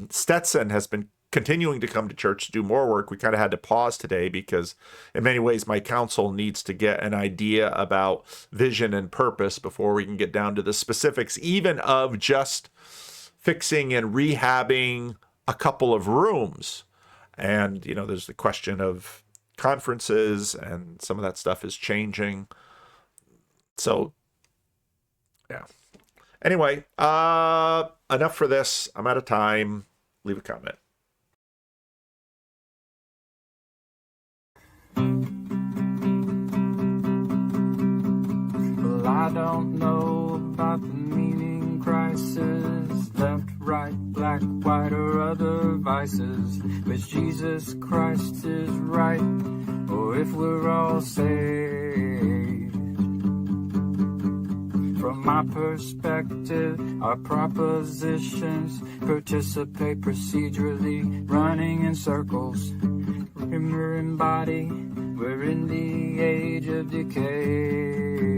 Stetson has been continuing to come to church to do more work. We kind of had to pause today because in many ways my council needs to get an idea about vision and purpose before we can get down to the specifics, even of just fixing and rehabbing a couple of rooms. And, there's the question of conferences, and some of that stuff is changing. So, yeah. Anyway, enough for this. I'm out of time. Leave a comment. Well, I don't know about the meaning crisis, left, right, black, white, or other vices, which Jesus Christ is right, or if we're all saved. From my perspective, our propositions participate procedurally, running in circles. Remember in body, we're in the age of decay.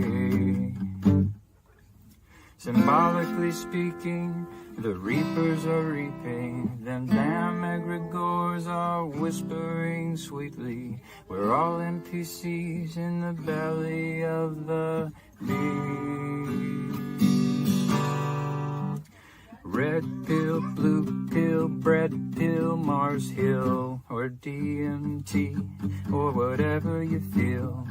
Symbolically speaking, the reapers are reaping, them damn egregores are whispering sweetly. We're all NPCs in the belly of the beast. Red pill, blue pill, bread pill, Mars Hill, or DMT, or whatever you feel.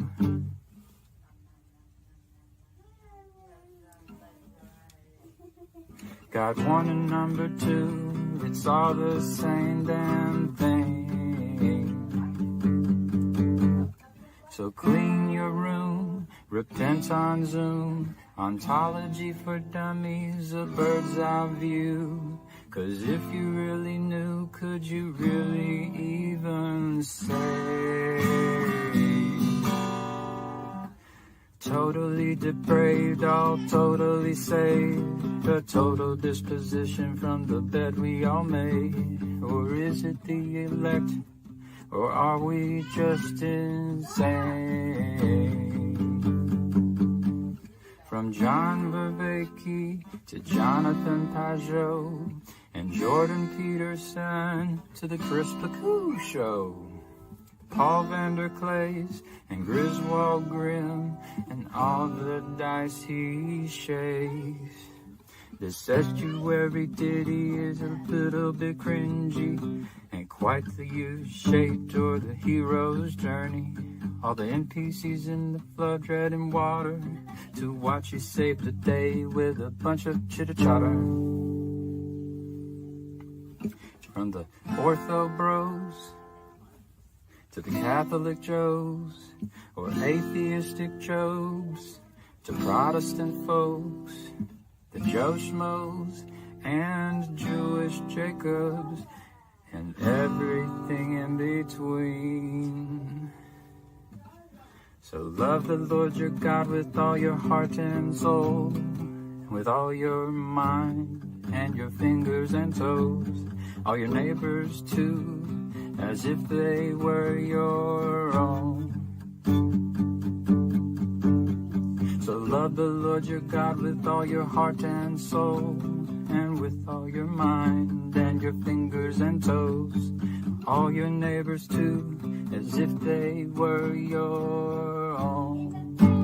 Got one and number two, it's all the same damn thing. So clean your room, repent on Zoom, ontology for dummies, a bird's eye view. 'Cause if you really knew, could you really even say? Totally depraved, all totally saved. A total disposition from the bed we all made. Or is it the elect? Or are we just insane? From John Vervaeke to Jonathan Pajot and Jordan Peterson to the Chris Pacou Show. Paul Vanderklays and Griswold Grimm and all the dice he shakes. This estuary ditty is a little bit cringy, ain't quite the U-shaped or the hero's journey. All the NPCs in the flood treading water to watch you save the day with a bunch of chitter-chatter. From the ortho bros to the Catholic Joes, or atheistic Jobs, to Protestant folks, the Joe Schmoes, and Jewish Jacobs, and everything in between. So love the Lord your God with all your heart and soul, with all your mind and your fingers and toes, all your neighbors too, as if they were your own. So love the Lord your God with all your heart and soul, and with all your mind and your fingers and toes, all your neighbors too, as if they were your own.